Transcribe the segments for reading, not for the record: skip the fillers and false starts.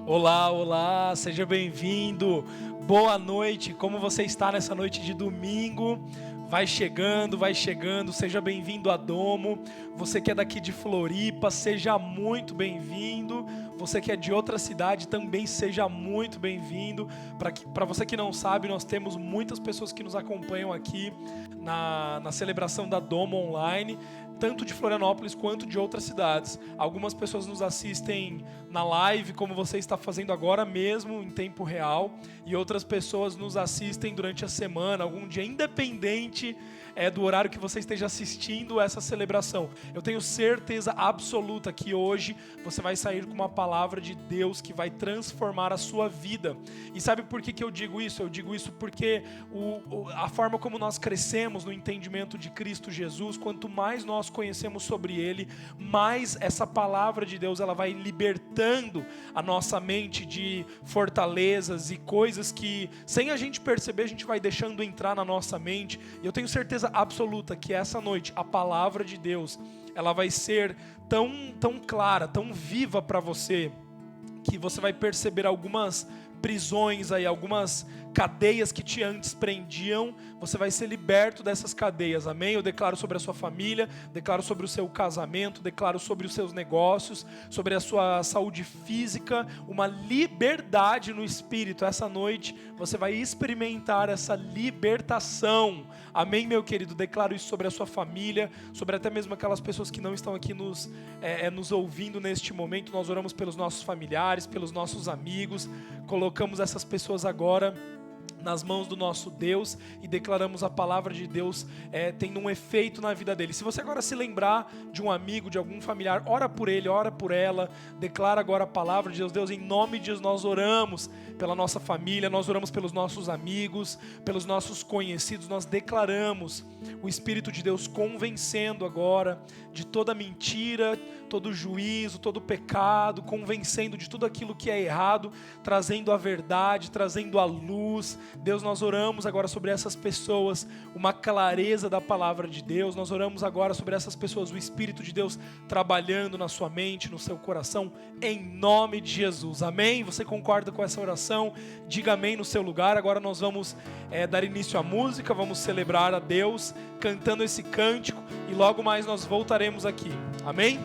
Olá, olá, seja bem-vindo, boa noite, como você está nessa noite de domingo? Vai chegando, seja bem-vindo a Domo. Você que é daqui de Floripa, seja muito bem-vindo. Você que é de outra cidade, também seja muito bem-vindo. Para você que não sabe, nós temos muitas pessoas que nos acompanham aqui na celebração da Domo Online, tanto de Florianópolis quanto de outras cidades. Algumas pessoas nos assistem na live, como você está fazendo agora mesmo, em tempo real, e outras pessoas nos assistem durante a semana, algum dia, independente do horário que você esteja assistindo essa celebração. Eu tenho certeza absoluta que hoje você vai sair com uma palavra de Deus que vai transformar a sua vida. E sabe por que eu digo isso? Eu digo isso porque a forma como nós crescemos no entendimento de Cristo Jesus, quanto mais nós conhecemos sobre Ele, mais essa palavra de Deus ela vai libertando a nossa mente de fortalezas e coisas que, sem a gente perceber, a gente vai deixando entrar na nossa mente. E eu tenho certeza absoluta que essa noite a palavra de Deus ela vai ser tão clara, tão viva para você, que você vai perceber algumas prisões aí, algumas cadeias que te antes prendiam, você vai ser liberto dessas cadeias, amém? Eu declaro sobre a sua família, declaro sobre o seu casamento, declaro sobre os seus negócios, sobre a sua saúde física, uma liberdade no espírito. Essa noite você vai experimentar essa libertação, amém, meu querido? Declaro isso sobre a sua família, sobre até mesmo aquelas pessoas que não estão aqui nos ouvindo neste momento. Nós oramos pelos nossos familiares, pelos nossos amigos, colocamos essas pessoas agora nas mãos do nosso Deus e declaramos a palavra de Deus tendo um efeito na vida dele. Se você agora se lembrar de um amigo, de algum familiar, ora por ele, ora por ela, declara agora a palavra de Deus. Deus, em nome de Deus, nós oramos pela nossa família, nós oramos pelos nossos amigos, pelos nossos conhecidos, nós declaramos o Espírito de Deus convencendo agora de toda mentira, todo juízo, todo pecado, convencendo de tudo aquilo que é errado, trazendo a verdade, trazendo a luz. Deus, nós oramos agora sobre essas pessoas, uma clareza da palavra de Deus. Nós oramos agora sobre essas pessoas, o Espírito de Deus trabalhando na sua mente, no seu coração, em nome de Jesus, amém? Você concorda com essa oração? Diga amém no seu lugar. Agora nós vamos dar início à música, vamos celebrar a Deus, cantando esse cântico, e logo mais nós voltaremos aqui, amém?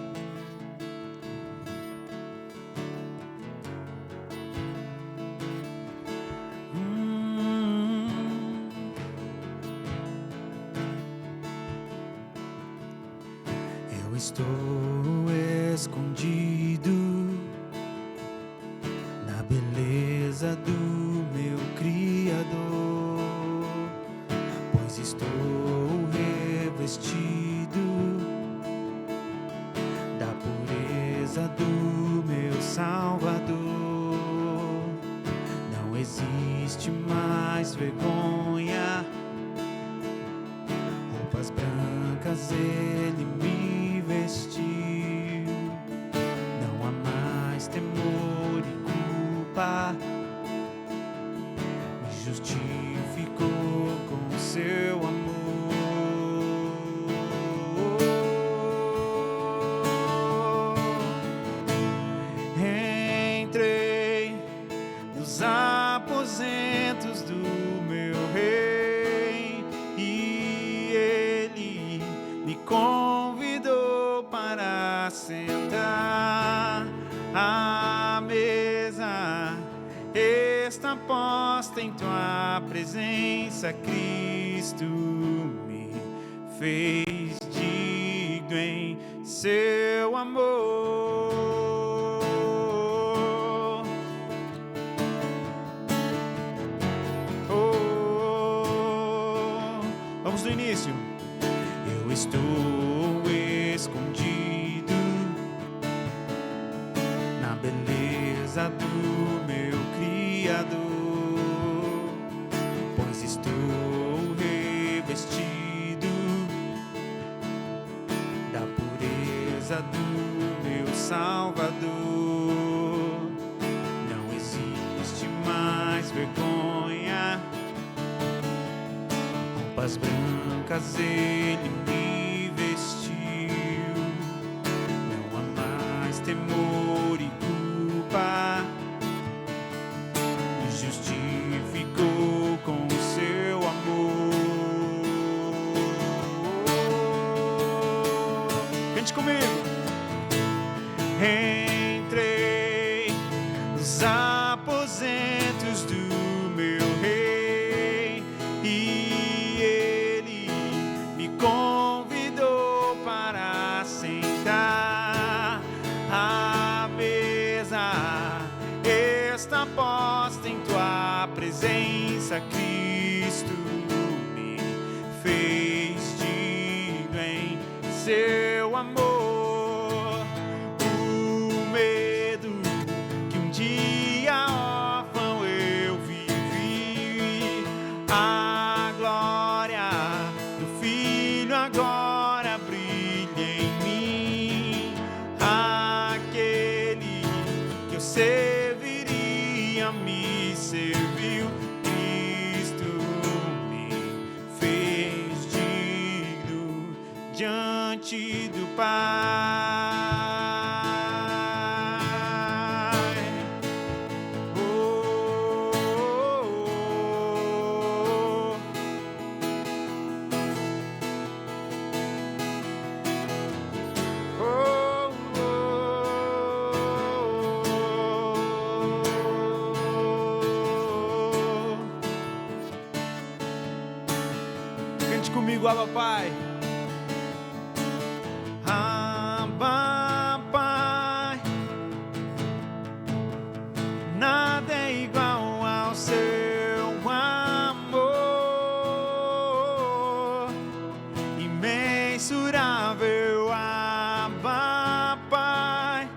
Estou escondido na beleza do meu Criador, pois estou revestido da pureza do meu Salvador. Não existe mais vergonha, roupas brancas Ele me vestiu, não há mais temor e culpa, me justificou com seu amor. Entrei nos aposentos do meu rei e ele me convidou para sentar à mesa. Está posta em tua presença, Cristo me fez digno em seu amor. Vamos do início. Eu estou escondido na beleza do meu Criador, pois estou revestido da pureza do meu Salvador. Não existe mais vergonha, roupas brancas Ele me vestiu, temor e culpa, me justificou com o seu amor. Cante comigo. Entrei nos aposentos do meu rei e ele me convidou para sentar à mesa. Está posta em tua presença, Cristo me fez digno em seu amor. Serviria, me serviu, Cristo me fez digno diante do Pai. Oh, oh, oh, comigo, Abba Pai. Abba Pai, nada é igual ao seu amor, imensurável. Abba Pai,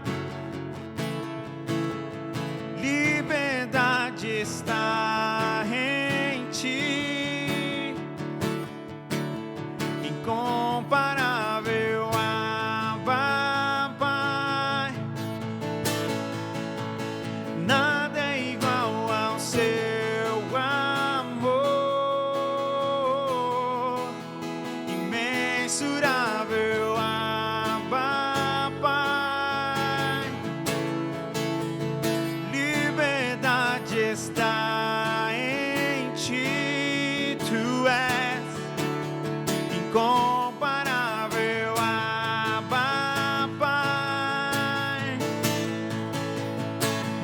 liberdade está em ti. Incomparável, Abba Pai, nada é igual ao seu amor, imensurável, Abba Pai, liberdade está em ti, tu és incomparável, Abba Pai,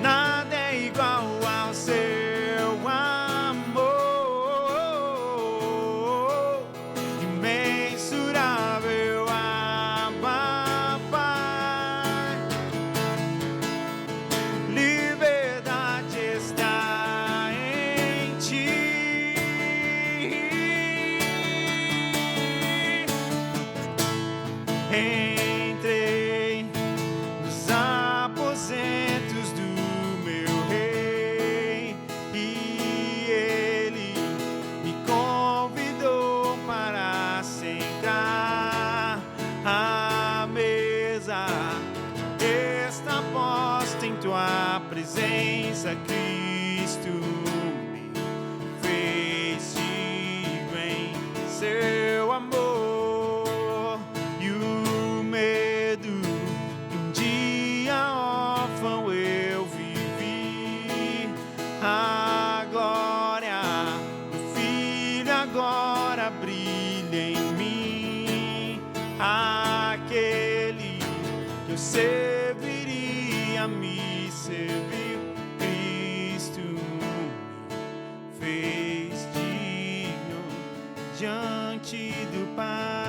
nada é igual ao seu amor, imensurável, Abba Pai, liberdade está em ti. Entrei nos aposentos do meu rei e ele me convidou para sentar à mesa. Está posta em tua presença, Cristo me fez digno em seu amor. A glória do Filho agora brilha em mim. Aquele que eu serviria me serviu. Cristo me fez digno diante do Pai.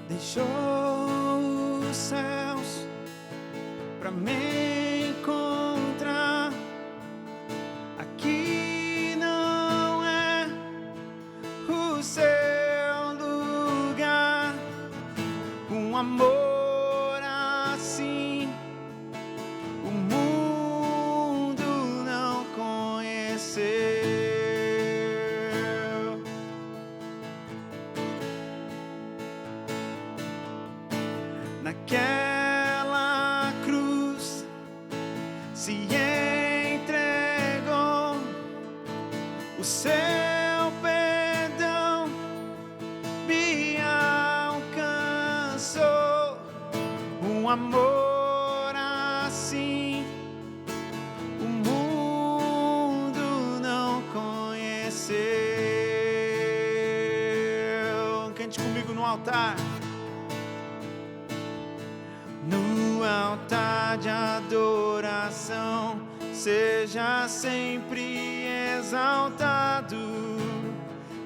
Deixou os céus pra me encontrar. Aqui não é o seu lugar. Um amor assim o mundo não conheceu. Naquela cruz se entregou, o seu perdão me alcançou. Um amor assim o mundo não conheceu. Cante comigo no altar. No altar de adoração, seja sempre exaltado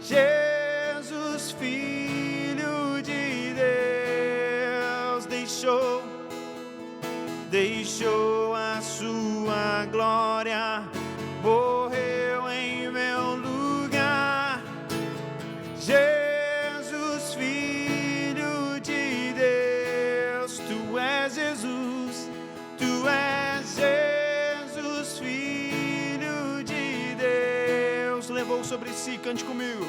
Jesus, Filho de Deus. Deixou a sua glória, morreu em meu lugar. Jesus, Filho de Deus, tu és Jesus, tu és Jesus, Filho de Deus. Levou sobre si, cante comigo.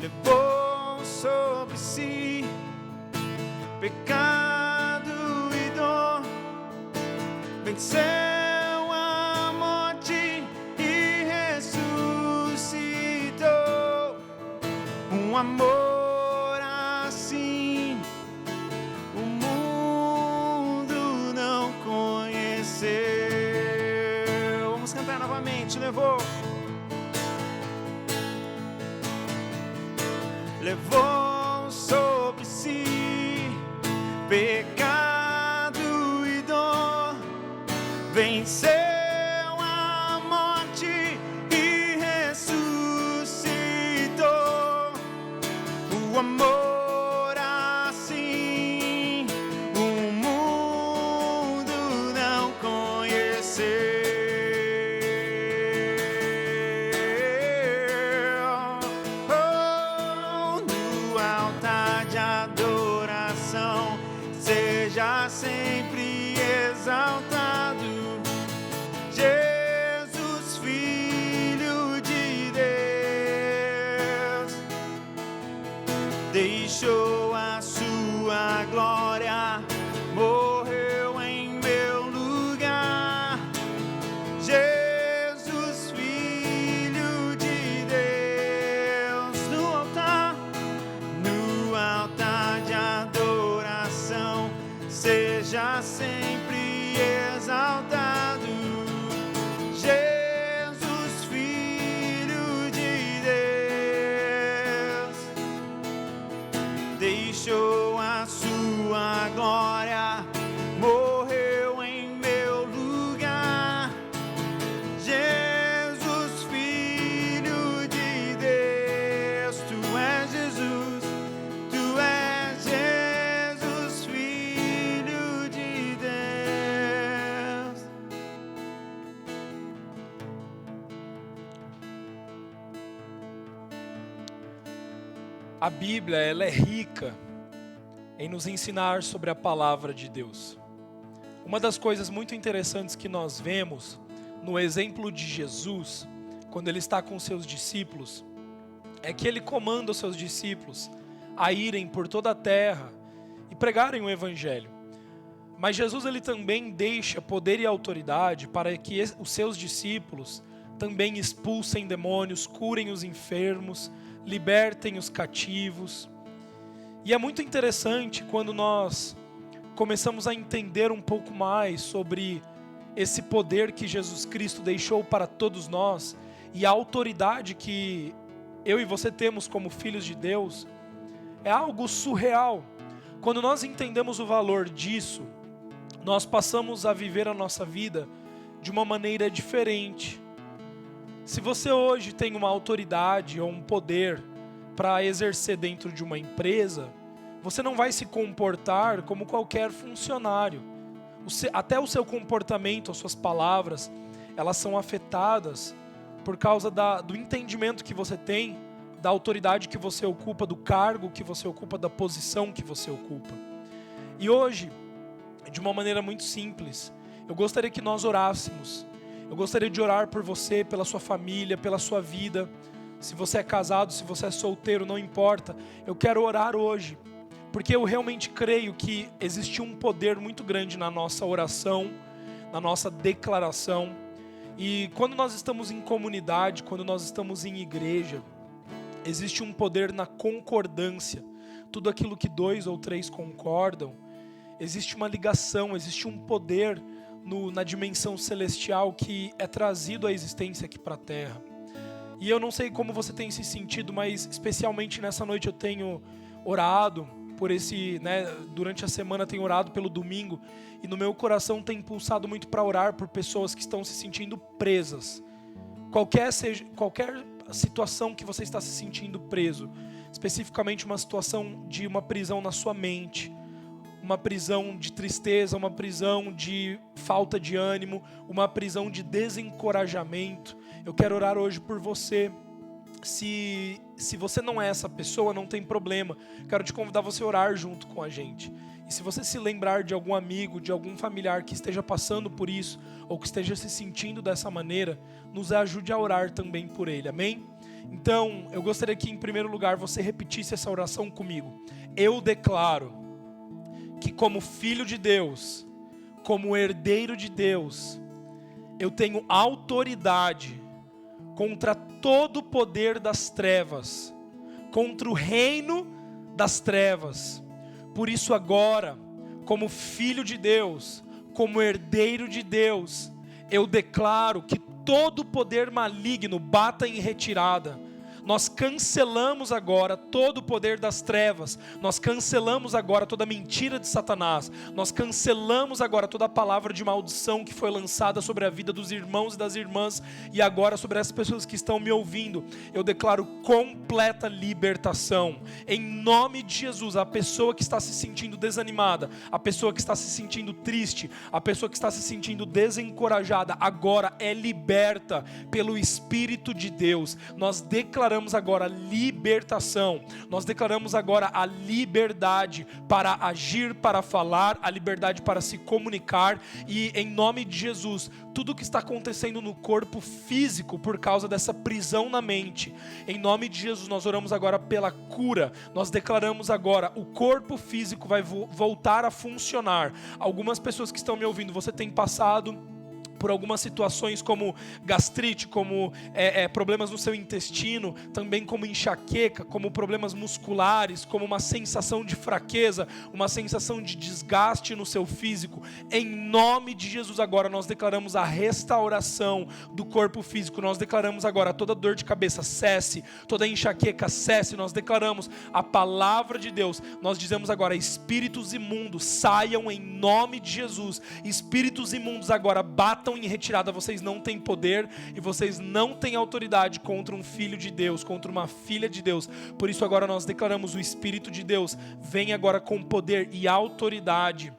Levou sobre si pecado e dor, venceu a morte e ressuscitou. Um amor assim o mundo não conheceu. Vamos cantar novamente. Levou sobre si pecado e dor, venceu a morte e ressuscitou. O amor assim o mundo não conheceu. No altar de adoração, seja sempre exaltado Jesus, Filho de Deus. Deixou a sua glória, morreu em meu lugar. Jesus, Filho de Deus. No altar de adoração, seja sempre exaltado Jesus, Filho de Deus. Deixou a sua glória, morreu em meu lugar. Jesus, Filho de Deus, tu és Jesus, tu és Jesus, Filho de Deus. A Bíblia, ela é rica em nos ensinar sobre a palavra de Deus. Uma das coisas muito interessantes que nós vemos no exemplo de Jesus, quando ele está com seus discípulos, é que ele comanda os seus discípulos a irem por toda a terra e pregarem o evangelho. Mas Jesus, ele também deixa poder e autoridade para que os seus discípulos também expulsem demônios, curem os enfermos, libertem os cativos. E é muito interessante quando nós começamos a entender um pouco mais sobre esse poder que Jesus Cristo deixou para todos nós e a autoridade que eu e você temos como filhos de Deus. É algo surreal. Quando nós entendemos o valor disso, nós passamos a viver a nossa vida de uma maneira diferente. Se você hoje tem uma autoridade ou um poder para exercer dentro de uma empresa, você não vai se comportar como qualquer funcionário. até o seu comportamento, as suas palavras, elas são afetadas por causa do entendimento que você tem, da autoridade que você ocupa, do cargo que você ocupa, da posição que você ocupa. E hoje, de uma maneira muito simples, eu gostaria que nós orássemos. Eu gostaria de orar por você, pela sua família, pela sua vida. Se você é casado, se você é solteiro, não importa. Eu quero orar hoje, porque eu realmente creio que existe um poder muito grande na nossa oração, na nossa declaração. E quando nós estamos em comunidade, quando nós estamos em igreja, existe um poder na concordância. Tudo aquilo que 2 ou 3 concordam, existe uma ligação, existe um poder na dimensão celestial que é trazido à existência aqui para a terra. E eu não sei como você tem se sentido, mas especialmente nessa noite eu tenho orado por durante a semana tenho orado pelo domingo, e no meu coração tem impulsado muito para orar por pessoas que estão se sentindo presas. Qualquer situação que você está se sentindo preso, especificamente uma situação de uma prisão na sua mente, uma prisão de tristeza, uma prisão de falta de ânimo, uma prisão de desencorajamento. Eu quero orar hoje por você. Se você não é essa pessoa, não tem problema. Quero te convidar a você orar junto com a gente. E se você se lembrar de algum amigo, de algum familiar que esteja passando por isso, ou que esteja se sentindo dessa maneira, nos ajude a orar também por ele, amém? Então, eu gostaria que em primeiro lugar você repetisse essa oração comigo. Eu declaro que como filho de Deus, como herdeiro de Deus, eu tenho autoridade contra todo o poder das trevas, contra o reino das trevas. Por isso agora, como filho de Deus, como herdeiro de Deus, eu declaro que todo o poder maligno bata em retirada. Nós cancelamos agora todo o poder das trevas. Nós cancelamos agora toda mentira de Satanás. Nós cancelamos agora toda a palavra de maldição que foi lançada sobre a vida dos irmãos e das irmãs. E agora sobre as pessoas que estão me ouvindo, eu declaro completa libertação. Em nome de Jesus, a pessoa que está se sentindo desanimada, a pessoa que está se sentindo triste, a pessoa que está se sentindo desencorajada, agora é liberta pelo Espírito de Deus. Nós declaramos agora libertação, nós declaramos agora a liberdade para agir, para falar, a liberdade para se comunicar, e em nome de Jesus, tudo que está acontecendo no corpo físico por causa dessa prisão na mente, em nome de Jesus nós oramos agora pela cura. Nós declaramos agora, o corpo físico vai voltar a funcionar. Algumas pessoas que estão me ouvindo, você tem passado por algumas situações como gastrite, como problemas no seu intestino, também como enxaqueca, como problemas musculares, como uma sensação de fraqueza, uma sensação de desgaste no seu físico. Em nome de Jesus agora nós declaramos a restauração do corpo físico. Nós declaramos agora toda dor de cabeça cesse, toda enxaqueca cesse. Nós declaramos a palavra de Deus. Nós dizemos agora, espíritos imundos saiam em nome de Jesus. Espíritos imundos agora batam em retirada. Vocês não têm poder e vocês não têm autoridade contra um filho de Deus, contra uma filha de Deus. Por isso agora nós declaramos, o Espírito de Deus vem agora com poder e autoridade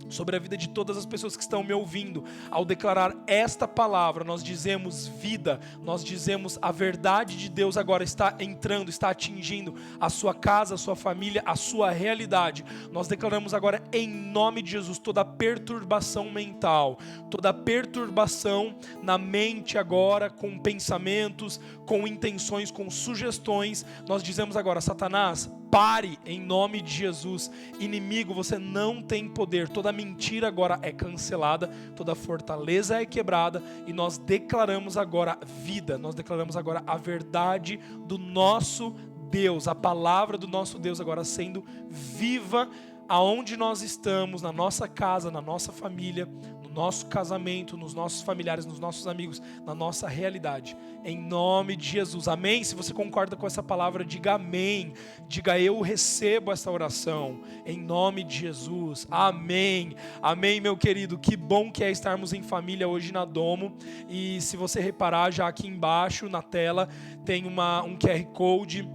sobre a vida de todas as pessoas que estão me ouvindo. Ao declarar esta palavra, nós dizemos vida, nós dizemos a verdade de Deus agora está entrando, está atingindo a sua casa, a sua família, a sua realidade. Nós declaramos agora em nome de Jesus toda perturbação mental, toda perturbação na mente agora, com pensamentos, com intenções, com sugestões. Nós dizemos agora, Satanás, pare em nome de Jesus. Inimigo, você não tem poder. Toda mentira agora é cancelada, toda fortaleza é quebrada, e nós declaramos agora vida, nós declaramos agora a verdade do nosso Deus, a palavra do nosso Deus agora sendo viva aonde nós estamos, na nossa casa, na nossa família, no nosso casamento, nos nossos familiares, nos nossos amigos, na nossa realidade, em nome de Jesus, amém? Se você concorda com essa palavra, diga amém, diga eu recebo essa oração, em nome de Jesus, amém, amém, meu querido. Que bom que é estarmos em família hoje na Domo. E se você reparar, já aqui embaixo na tela tem um QR Code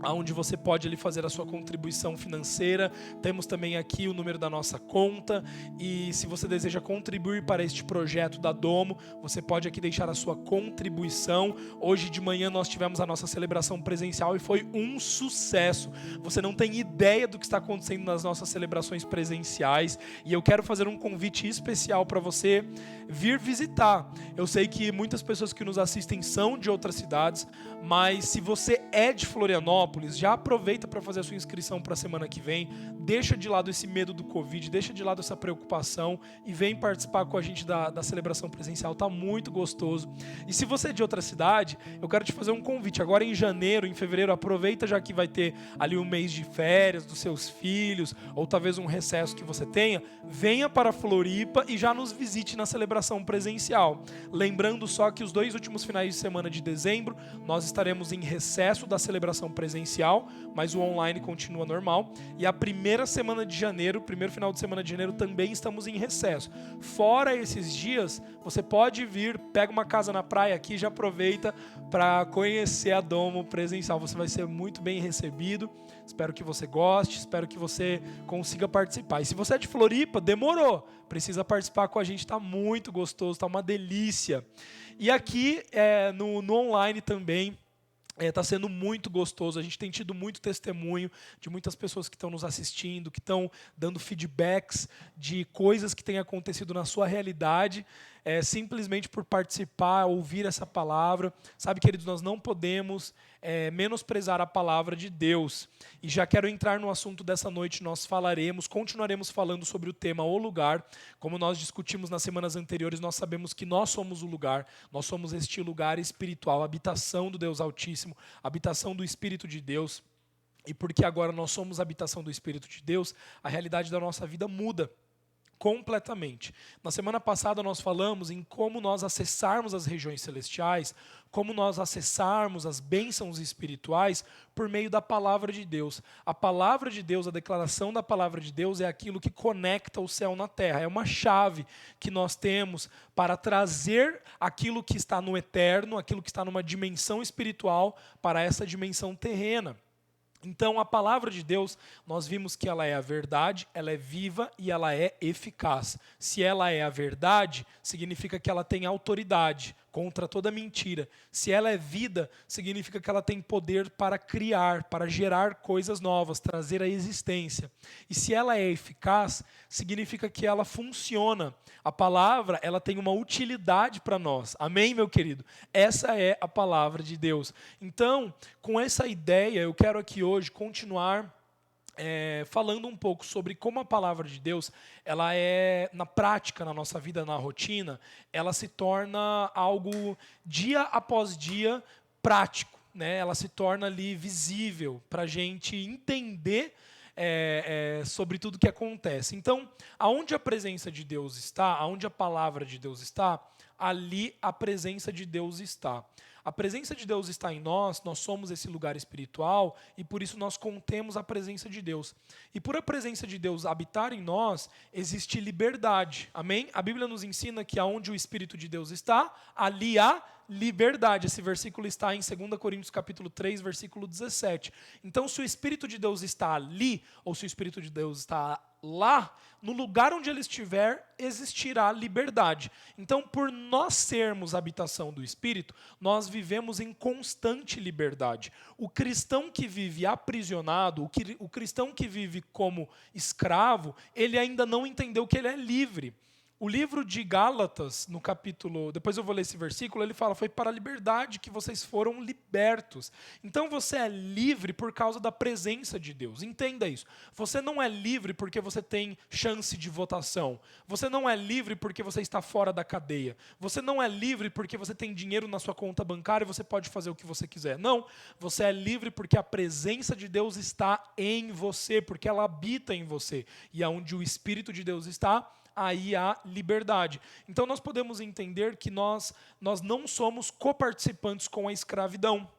onde você pode ali fazer a sua contribuição financeira. Temos também aqui o número da nossa conta, e se você deseja contribuir para este projeto da Domo, você pode aqui deixar a sua contribuição. Hoje de manhã nós tivemos a nossa celebração presencial e foi um sucesso. Você não tem ideia do que está acontecendo nas nossas celebrações presenciais, e eu quero fazer um convite especial para você vir visitar. Eu sei que muitas pessoas que nos assistem são de outras cidades, mas se você é de Florianópolis, já aproveita para fazer a sua inscrição para a semana que vem. Deixa de lado esse medo do Covid, deixa de lado essa preocupação e vem participar com a gente da celebração presencial. Tá muito gostoso. E se você é de outra cidade, eu quero te fazer um convite. Agora em janeiro, em fevereiro, aproveita, já que vai ter ali um mês de férias dos seus filhos, ou talvez um recesso que você tenha, venha para Floripa e já nos visite na celebração presencial. Lembrando só que os 2 últimos finais de semana de dezembro, nós estaremos em recesso da celebração presencial, mas o online continua normal. E a primeira semana de janeiro, primeiro final de semana de janeiro, também estamos em recesso. Fora esses dias, você pode vir, pega uma casa na praia aqui e já aproveita para conhecer a Domo presencial. Você vai ser muito bem recebido. Espero que você goste, espero que você consiga participar. E se você é de Floripa, demorou. Precisa participar com a gente, está muito gostoso, está uma delícia. E aqui no online também, está sendo muito gostoso. A gente tem tido muito testemunho de muitas pessoas que estão nos assistindo, que estão dando feedbacks de coisas que têm acontecido na sua realidade, simplesmente por participar, ouvir essa palavra. Sabe, queridos, nós não podemos menosprezar a palavra de Deus. E já quero entrar no assunto dessa noite. Nós continuaremos falando sobre o tema O Lugar. Como nós discutimos nas semanas anteriores, nós sabemos que nós somos o lugar, nós somos este lugar espiritual, habitação do Deus Altíssimo, habitação do Espírito de Deus. E porque agora nós somos a habitação do Espírito de Deus, a realidade da nossa vida muda completamente. Na semana passada nós falamos em como nós acessarmos as regiões celestiais, como nós acessarmos as bênçãos espirituais por meio da palavra de Deus. A palavra de Deus, a declaração da palavra de Deus é aquilo que conecta o céu na terra. É uma chave que nós temos para trazer aquilo que está no eterno, aquilo que está numa dimensão espiritual para essa dimensão terrena. Então, a palavra de Deus, nós vimos que ela é a verdade, ela é viva e ela é eficaz. Se ela é a verdade, significa que ela tem autoridade contra toda mentira. Se ela é vida, significa que ela tem poder para criar, para gerar coisas novas, trazer a existência. E se ela é eficaz, significa que ela funciona. A palavra, ela tem uma utilidade para nós. Amém, meu querido? Essa é a palavra de Deus. Então, com essa ideia, eu quero aqui hoje continuar falando um pouco sobre como a palavra de Deus, ela é, na prática, na nossa vida, na rotina, ela se torna algo dia após dia prático, né? Ela se torna ali visível para a gente entender sobre tudo que acontece. Então, aonde a presença de Deus está, aonde a palavra de Deus está, ali a presença de Deus está. A presença de Deus está em nós, nós somos esse lugar espiritual e por isso nós contemos a presença de Deus. E por a presença de Deus habitar em nós, existe liberdade. Amém? A Bíblia nos ensina que aonde o Espírito de Deus está, ali há liberdade. Esse versículo está em 2 Coríntios capítulo 3, versículo 17. Então, se o Espírito de Deus está ali, ou se o Espírito de Deus está lá, no lugar onde ele estiver, existirá liberdade. Então, por nós sermos a habitação do Espírito, nós vivemos em constante liberdade. O cristão que vive aprisionado, o cristão que vive como escravo, ele ainda não entendeu que ele é livre. O livro de Gálatas, no capítulo, depois eu vou ler esse versículo, ele fala, foi para a liberdade que vocês foram libertos. Então você é livre por causa da presença de Deus, entenda isso. Você não é livre porque você tem chance de votação. Você não é livre porque você está fora da cadeia. Você não é livre porque você tem dinheiro na sua conta bancária e você pode fazer o que você quiser. Não, você é livre porque a presença de Deus está em você, porque ela habita em você. E aonde o Espírito de Deus está, aí há liberdade. Então nós podemos entender que nós não somos coparticipantes com a escravidão.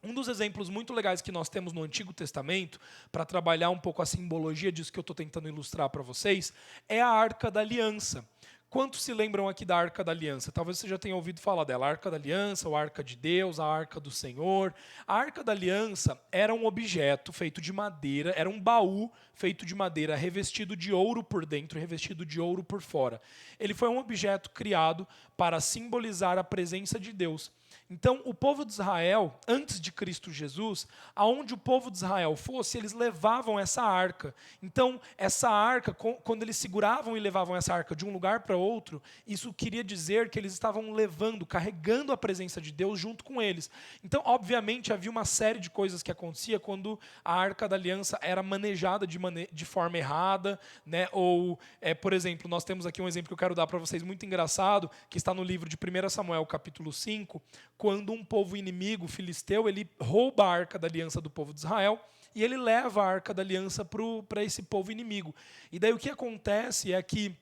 Um dos exemplos muito legais que nós temos no Antigo Testamento, para trabalhar um pouco a simbologia disso que eu estou tentando ilustrar para vocês, é a Arca da Aliança. Quantos se lembram aqui da Arca da Aliança? Talvez você já tenha ouvido falar dela. A Arca da Aliança, a Arca de Deus, a Arca do Senhor. A Arca da Aliança era um objeto feito de madeira, era um baú feito de madeira, revestido de ouro por dentro, revestido de ouro por fora. Ele foi um objeto criado para simbolizar a presença de Deus. Então, o povo de Israel, antes de Cristo Jesus, aonde o povo de Israel fosse, eles levavam essa arca. Então, essa arca, quando eles seguravam e levavam essa arca de um lugar para outro, isso queria dizer que eles estavam levando, carregando a presença de Deus junto com eles. Então, obviamente, havia uma série de coisas que acontecia quando a Arca da Aliança era manejada de forma errada, né? Ou, por exemplo, nós temos aqui um exemplo que eu quero dar para vocês muito engraçado, que está no livro de 1 Samuel, capítulo 5, quando um povo inimigo, filisteu, ele rouba a Arca da Aliança do povo de Israel e ele leva a Arca da Aliança para esse povo inimigo. E daí o que acontece é que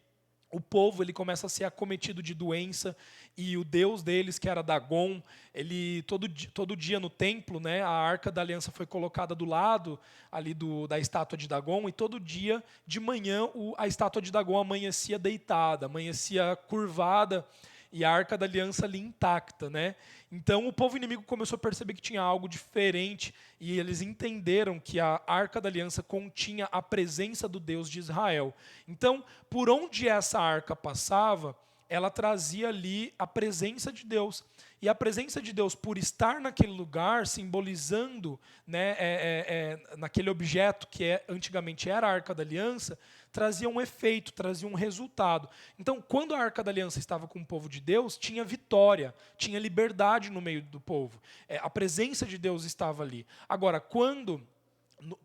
o povo ele começa a ser acometido de doença e o deus deles, que era Dagon, ele todo dia no templo, né, a Arca da Aliança foi colocada do lado ali da estátua de Dagon e todo dia de manhã a estátua de Dagon amanhecia deitada, amanhecia curvada e a Arca da Aliança ali intacta, né? Então o povo inimigo começou a perceber que tinha algo diferente e eles entenderam que a Arca da Aliança continha a presença do Deus de Israel. Então, por onde essa arca passava, ela trazia ali a presença de Deus. E a presença de Deus, por estar naquele lugar, simbolizando, né, naquele objeto que antigamente era a Arca da Aliança, trazia um efeito, trazia um resultado. Então, quando a Arca da Aliança estava com o povo de Deus, tinha vitória, tinha liberdade no meio do povo. A presença de Deus estava ali. Agora, quando,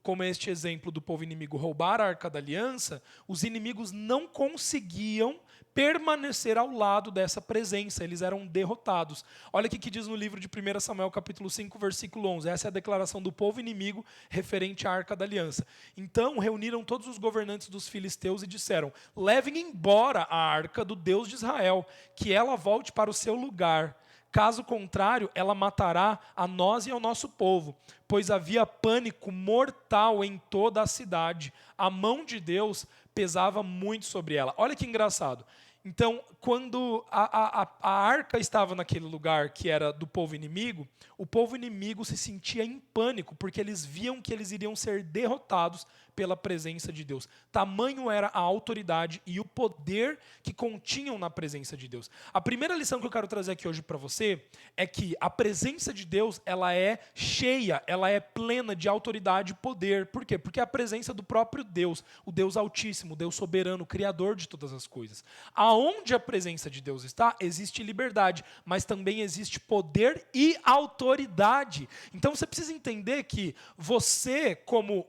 como este exemplo do povo inimigo, roubar a Arca da Aliança, os inimigos não conseguiam permanecer ao lado dessa presença, eles eram derrotados. Olha o que diz no livro de 1 Samuel, capítulo 5, versículo 11. Essa é a declaração do povo inimigo referente à Arca da Aliança. Então reuniram todos os governantes dos filisteus e disseram: levem embora a arca do Deus de Israel, que ela volte para o seu lugar. Caso contrário, ela matará a nós e ao nosso povo, pois havia pânico mortal em toda a cidade. A mão de Deus pesava muito sobre ela. Olha que engraçado. Então, quando a arca estava naquele lugar que era do povo inimigo, o povo inimigo se sentia em pânico, porque eles viam que eles iriam ser derrotados pela presença de Deus. Tamanho era a autoridade e o poder que continham na presença de Deus. A primeira lição que eu quero trazer aqui hoje para você é que a presença de Deus, ela é cheia, ela é plena de autoridade e poder. Por quê? Porque é a presença do próprio Deus, o Deus Altíssimo, o Deus Soberano, o Criador de todas as coisas. Aonde a presença de Deus está, existe liberdade, mas também existe poder e autoridade. Então você precisa entender que você, como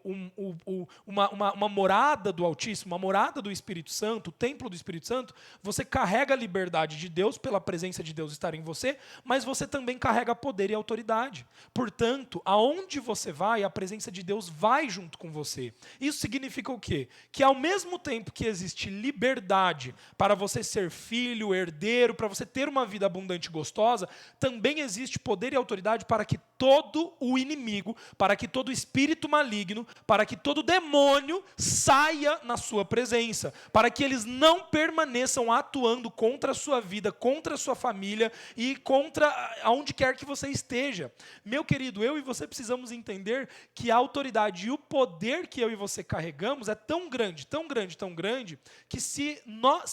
uma morada do Altíssimo, uma morada do Espírito Santo, o templo do Espírito Santo, você carrega a liberdade de Deus pela presença de Deus estar em você, mas você também carrega poder e autoridade. Portanto, aonde você vai, a presença de Deus vai junto com você. Isso significa o quê? Que ao mesmo tempo que existe liberdade para você ser filho, herdeiro, para você ter uma vida abundante e gostosa, também existe poder e autoridade para que todo o inimigo, para que todo espírito maligno, para que todo demônio saia na sua presença, para que eles não permaneçam atuando contra a sua vida, contra a sua família e contra aonde quer que você esteja. Meu querido, eu e você precisamos entender que a autoridade e o poder que eu e você carregamos é tão grande, tão grande, tão grande, que se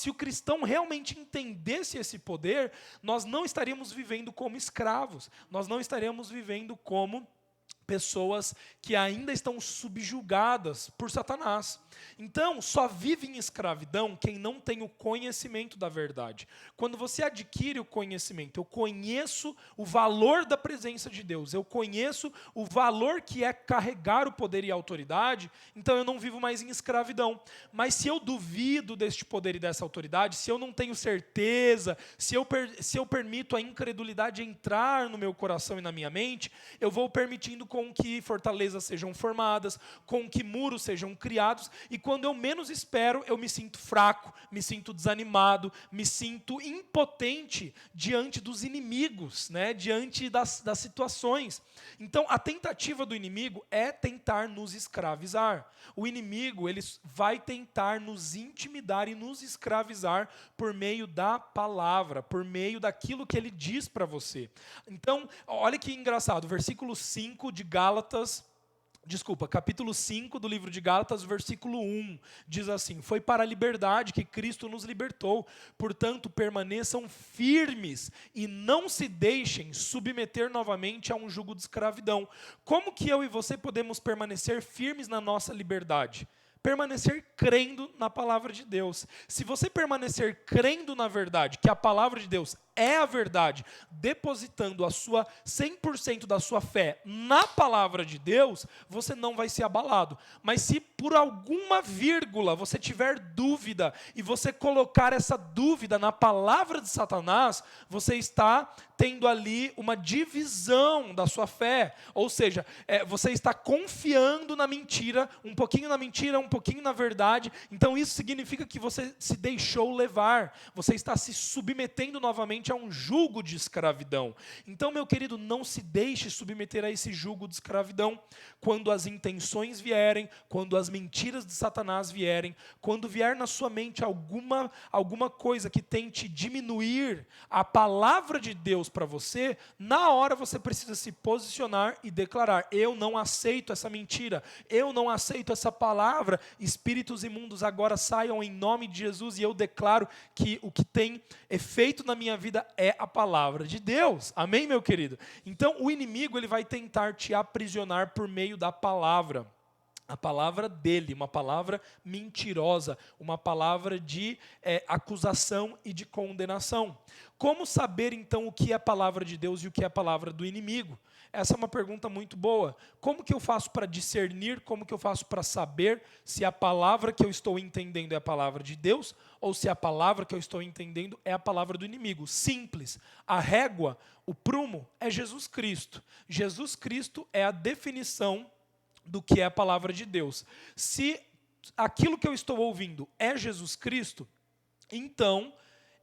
o cristão realmente entendesse esse poder, nós não estaríamos vivendo como escravos, nós não estaríamos vivendo como pessoas que ainda estão subjugadas por Satanás. Então, só vive em escravidão quem não tem o conhecimento da verdade. Quando você adquire o conhecimento, eu conheço o valor da presença de Deus, eu conheço o valor que é carregar o poder e a autoridade, então eu não vivo mais em escravidão. Mas se eu duvido deste poder e dessa autoridade, se eu não tenho certeza, se eu permito a incredulidade entrar no meu coração e na minha mente, eu vou permitindo com com que fortalezas sejam formadas, com que muros sejam criados, e quando eu menos espero, eu me sinto fraco, me sinto desanimado, me sinto impotente diante dos inimigos, né? Diante das situações. Então, a tentativa do inimigo é tentar nos escravizar. O inimigo, ele vai tentar nos intimidar e nos escravizar por meio da palavra, por meio daquilo que ele diz para você. Então, olha que engraçado, versículo 5 de Gálatas, capítulo 5 do livro de Gálatas, versículo 1, diz assim: foi para a liberdade que Cristo nos libertou, portanto permaneçam firmes e não se deixem submeter novamente a um jugo de escravidão. Como que eu e você podemos permanecer firmes na nossa liberdade? Permanecer crendo na palavra de Deus. Se você permanecer crendo na verdade, que a palavra de Deus é a verdade, depositando a sua 100% da sua fé na palavra de Deus, você não vai ser abalado. Mas se por alguma vírgula você tiver dúvida e você colocar essa dúvida na palavra de Satanás, você está tendo ali uma divisão da sua fé. Ou seja, você está confiando na mentira, um pouquinho na verdade. Então isso significa que você se deixou levar, você está se submetendo novamente a um jugo de escravidão. Então, meu querido, não se deixe submeter a esse jugo de escravidão. Quando as intenções vierem, quando as mentiras de Satanás vierem, quando vier na sua mente alguma coisa que tente diminuir a palavra de Deus para você, na hora você precisa se posicionar e declarar: eu não aceito essa mentira, eu não aceito essa palavra, espíritos imundos agora saiam em nome de Jesus, e eu declaro que o que tem efeito na minha vida é a palavra de Deus. Amém, meu querido? Então, o inimigo, ele vai tentar te aprisionar por meio da palavra. A palavra dele, uma palavra mentirosa, uma palavra de acusação e de condenação. Como saber, então, o que é a palavra de Deus e o que é a palavra do inimigo? Essa é uma pergunta muito boa. Como que eu faço para discernir, como que eu faço para saber se a palavra que eu estou entendendo é a palavra de Deus ou se a palavra que eu estou entendendo é a palavra do inimigo? Simples. A régua, o prumo, é Jesus Cristo. Jesus Cristo é a definição do que é a palavra de Deus. Se aquilo que eu estou ouvindo é Jesus Cristo, então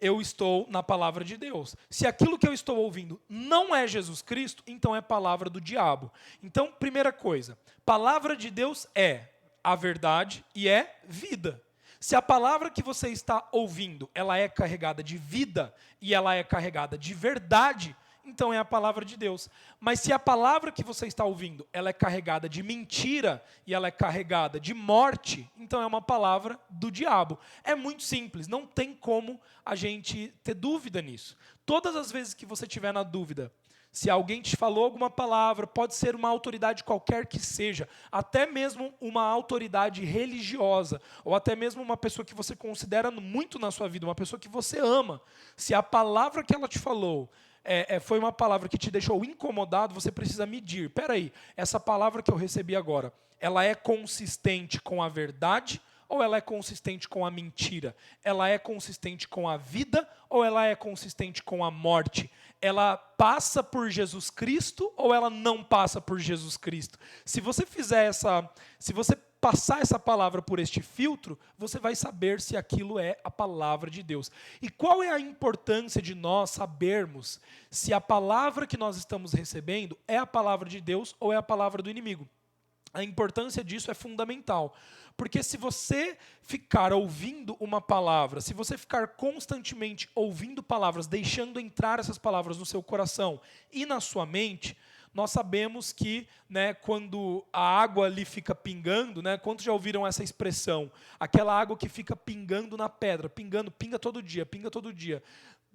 eu estou na palavra de Deus. Se aquilo que eu estou ouvindo não é Jesus Cristo, então é palavra do diabo. Então, primeira coisa, palavra de Deus é a verdade e é vida. Se a palavra que você está ouvindo, ela é carregada de vida e ela é carregada de verdade, então é a palavra de Deus. Mas se a palavra que você está ouvindo, ela é carregada de mentira e ela é carregada de morte, então é uma palavra do diabo. É muito simples, não tem como a gente ter dúvida nisso. Todas as vezes que você tiver na dúvida, se alguém te falou alguma palavra, pode ser uma autoridade qualquer que seja, até mesmo uma autoridade religiosa, ou até mesmo uma pessoa que você considera muito na sua vida, uma pessoa que você ama, se a palavra que ela te falou foi uma palavra que te deixou incomodado, você precisa medir. Peraí, essa palavra que eu recebi agora, ela é consistente com a verdade ou ela é consistente com a mentira? Ela é consistente com a vida ou ela é consistente com a morte? Ela passa por Jesus Cristo ou ela não passa por Jesus Cristo? Se você passar essa palavra por este filtro, você vai saber se aquilo é a palavra de Deus. E qual é a importância de nós sabermos se a palavra que nós estamos recebendo é a palavra de Deus ou é a palavra do inimigo? A importância disso é fundamental, porque se você ficar ouvindo uma palavra, se você ficar constantemente ouvindo palavras, deixando entrar essas palavras no seu coração e na sua mente, nós sabemos que, quando a água ali fica pingando, quantos já ouviram essa expressão? Aquela água que fica pingando na pedra, pinga todo dia, pinga todo dia.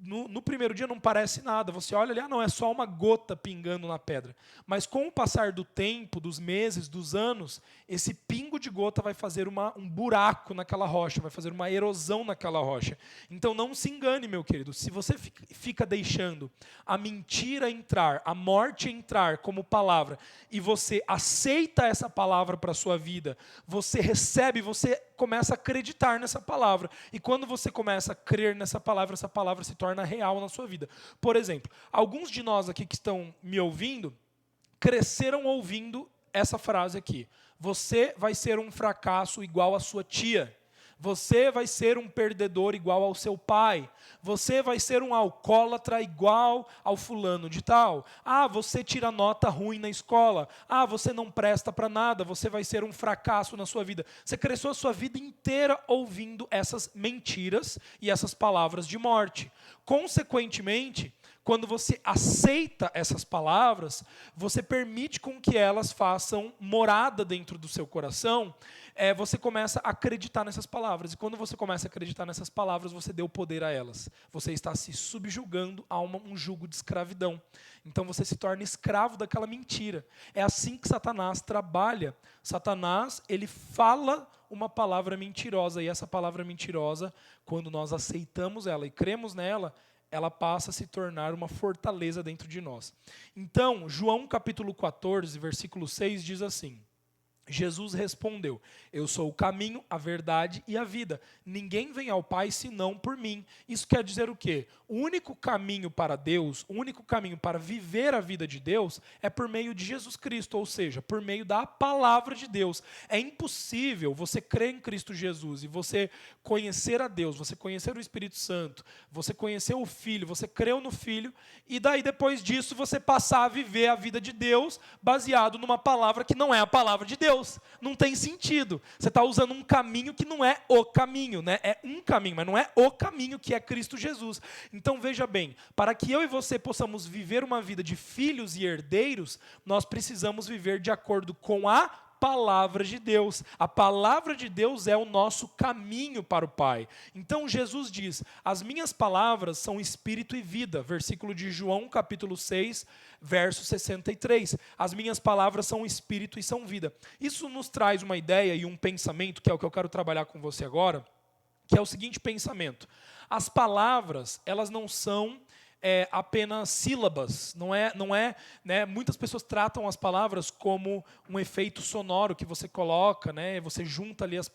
No primeiro dia não parece nada, você olha ali, não, é só uma gota pingando na pedra. Mas com o passar do tempo, dos meses, dos anos, esse pingo de gota vai fazer um buraco naquela rocha, vai fazer uma erosão naquela rocha. Então não se engane, meu querido, se você fica deixando a mentira entrar, a morte entrar como palavra, e você aceita essa palavra para a sua vida, você recebe, você começa a acreditar nessa palavra. E quando você começa a crer nessa palavra, essa palavra se torna real na sua vida. Por exemplo, alguns de nós aqui que estão me ouvindo cresceram ouvindo essa frase aqui. Você vai ser um fracasso igual a sua tia. Você vai ser um perdedor igual ao seu pai. Você vai ser um alcoólatra igual ao fulano de tal. Ah, você tira nota ruim na escola. Ah, você não presta para nada. Você vai ser um fracasso na sua vida. Você cresceu a sua vida inteira ouvindo essas mentiras e essas palavras de morte. Consequentemente, quando você aceita essas palavras, você permite com que elas façam morada dentro do seu coração, você começa a acreditar nessas palavras. E quando você começa a acreditar nessas palavras, você deu poder a elas. Você está se subjugando a um jugo de escravidão. Então você se torna escravo daquela mentira. É assim que Satanás trabalha. Satanás, ele fala uma palavra mentirosa. E essa palavra mentirosa, quando nós aceitamos ela e cremos nela, ela passa a se tornar uma fortaleza dentro de nós. Então, João capítulo 14, versículo 6 diz assim: Jesus respondeu: eu sou o caminho, a verdade e a vida. Ninguém vem ao Pai senão por mim. Isso quer dizer o quê? O único caminho para Deus, o único caminho para viver a vida de Deus é por meio de Jesus Cristo, ou seja, por meio da palavra de Deus. É impossível você crer em Cristo Jesus e você conhecer a Deus, você conhecer o Espírito Santo, você conhecer o Filho, você creu no Filho, e daí depois disso você passar a viver a vida de Deus baseado numa palavra que não é a palavra de Deus. Não tem sentido. Você está usando um caminho que não é o caminho, né? É um caminho, mas não é o caminho que é Cristo Jesus. Então veja bem, para que eu e você possamos viver uma vida de filhos e herdeiros, nós precisamos viver de acordo com a palavra de Deus. A palavra de Deus é o nosso caminho para o Pai. Então Jesus diz: as minhas palavras são espírito e vida. Versículo de João, capítulo 6, verso 63. As minhas palavras são espírito e são vida. Isso nos traz uma ideia e um pensamento, que é o que eu quero trabalhar com você agora, que é o seguinte pensamento: as palavras, elas não são apenas sílabas, não é, né? Muitas pessoas tratam as palavras como um efeito sonoro que você coloca, né? Você junta ali as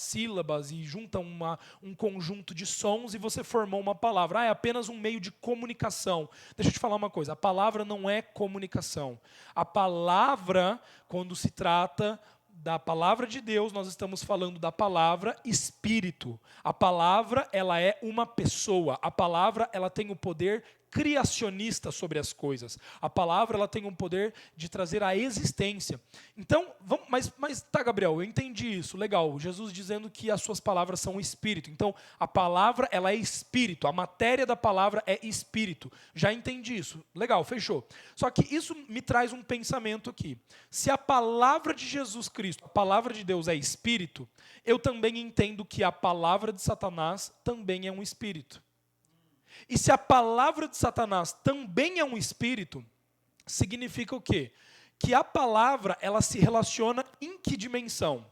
sílabas e junta um conjunto de sons e você formou uma palavra. É apenas um meio de comunicação. Deixa eu te falar uma coisa: a palavra não é comunicação. A palavra, quando se trata da palavra de Deus, nós estamos falando da palavra Espírito. A palavra, ela é uma pessoa. A palavra, ela tem o poder criacionista sobre as coisas. A palavra, ela tem um poder de trazer a existência. Então, mas tá, Gabriel, eu entendi isso, legal. Jesus dizendo que as suas palavras são espírito. Então, a palavra, ela é espírito. A matéria da palavra é espírito. Já entendi isso. Legal, fechou. Só que isso me traz um pensamento aqui. Se a palavra de Jesus Cristo, a palavra de Deus é espírito, eu também entendo que a palavra de Satanás também é um espírito. E se a palavra de Satanás também é um espírito, significa o quê? Que a palavra, ela se relaciona em que dimensão?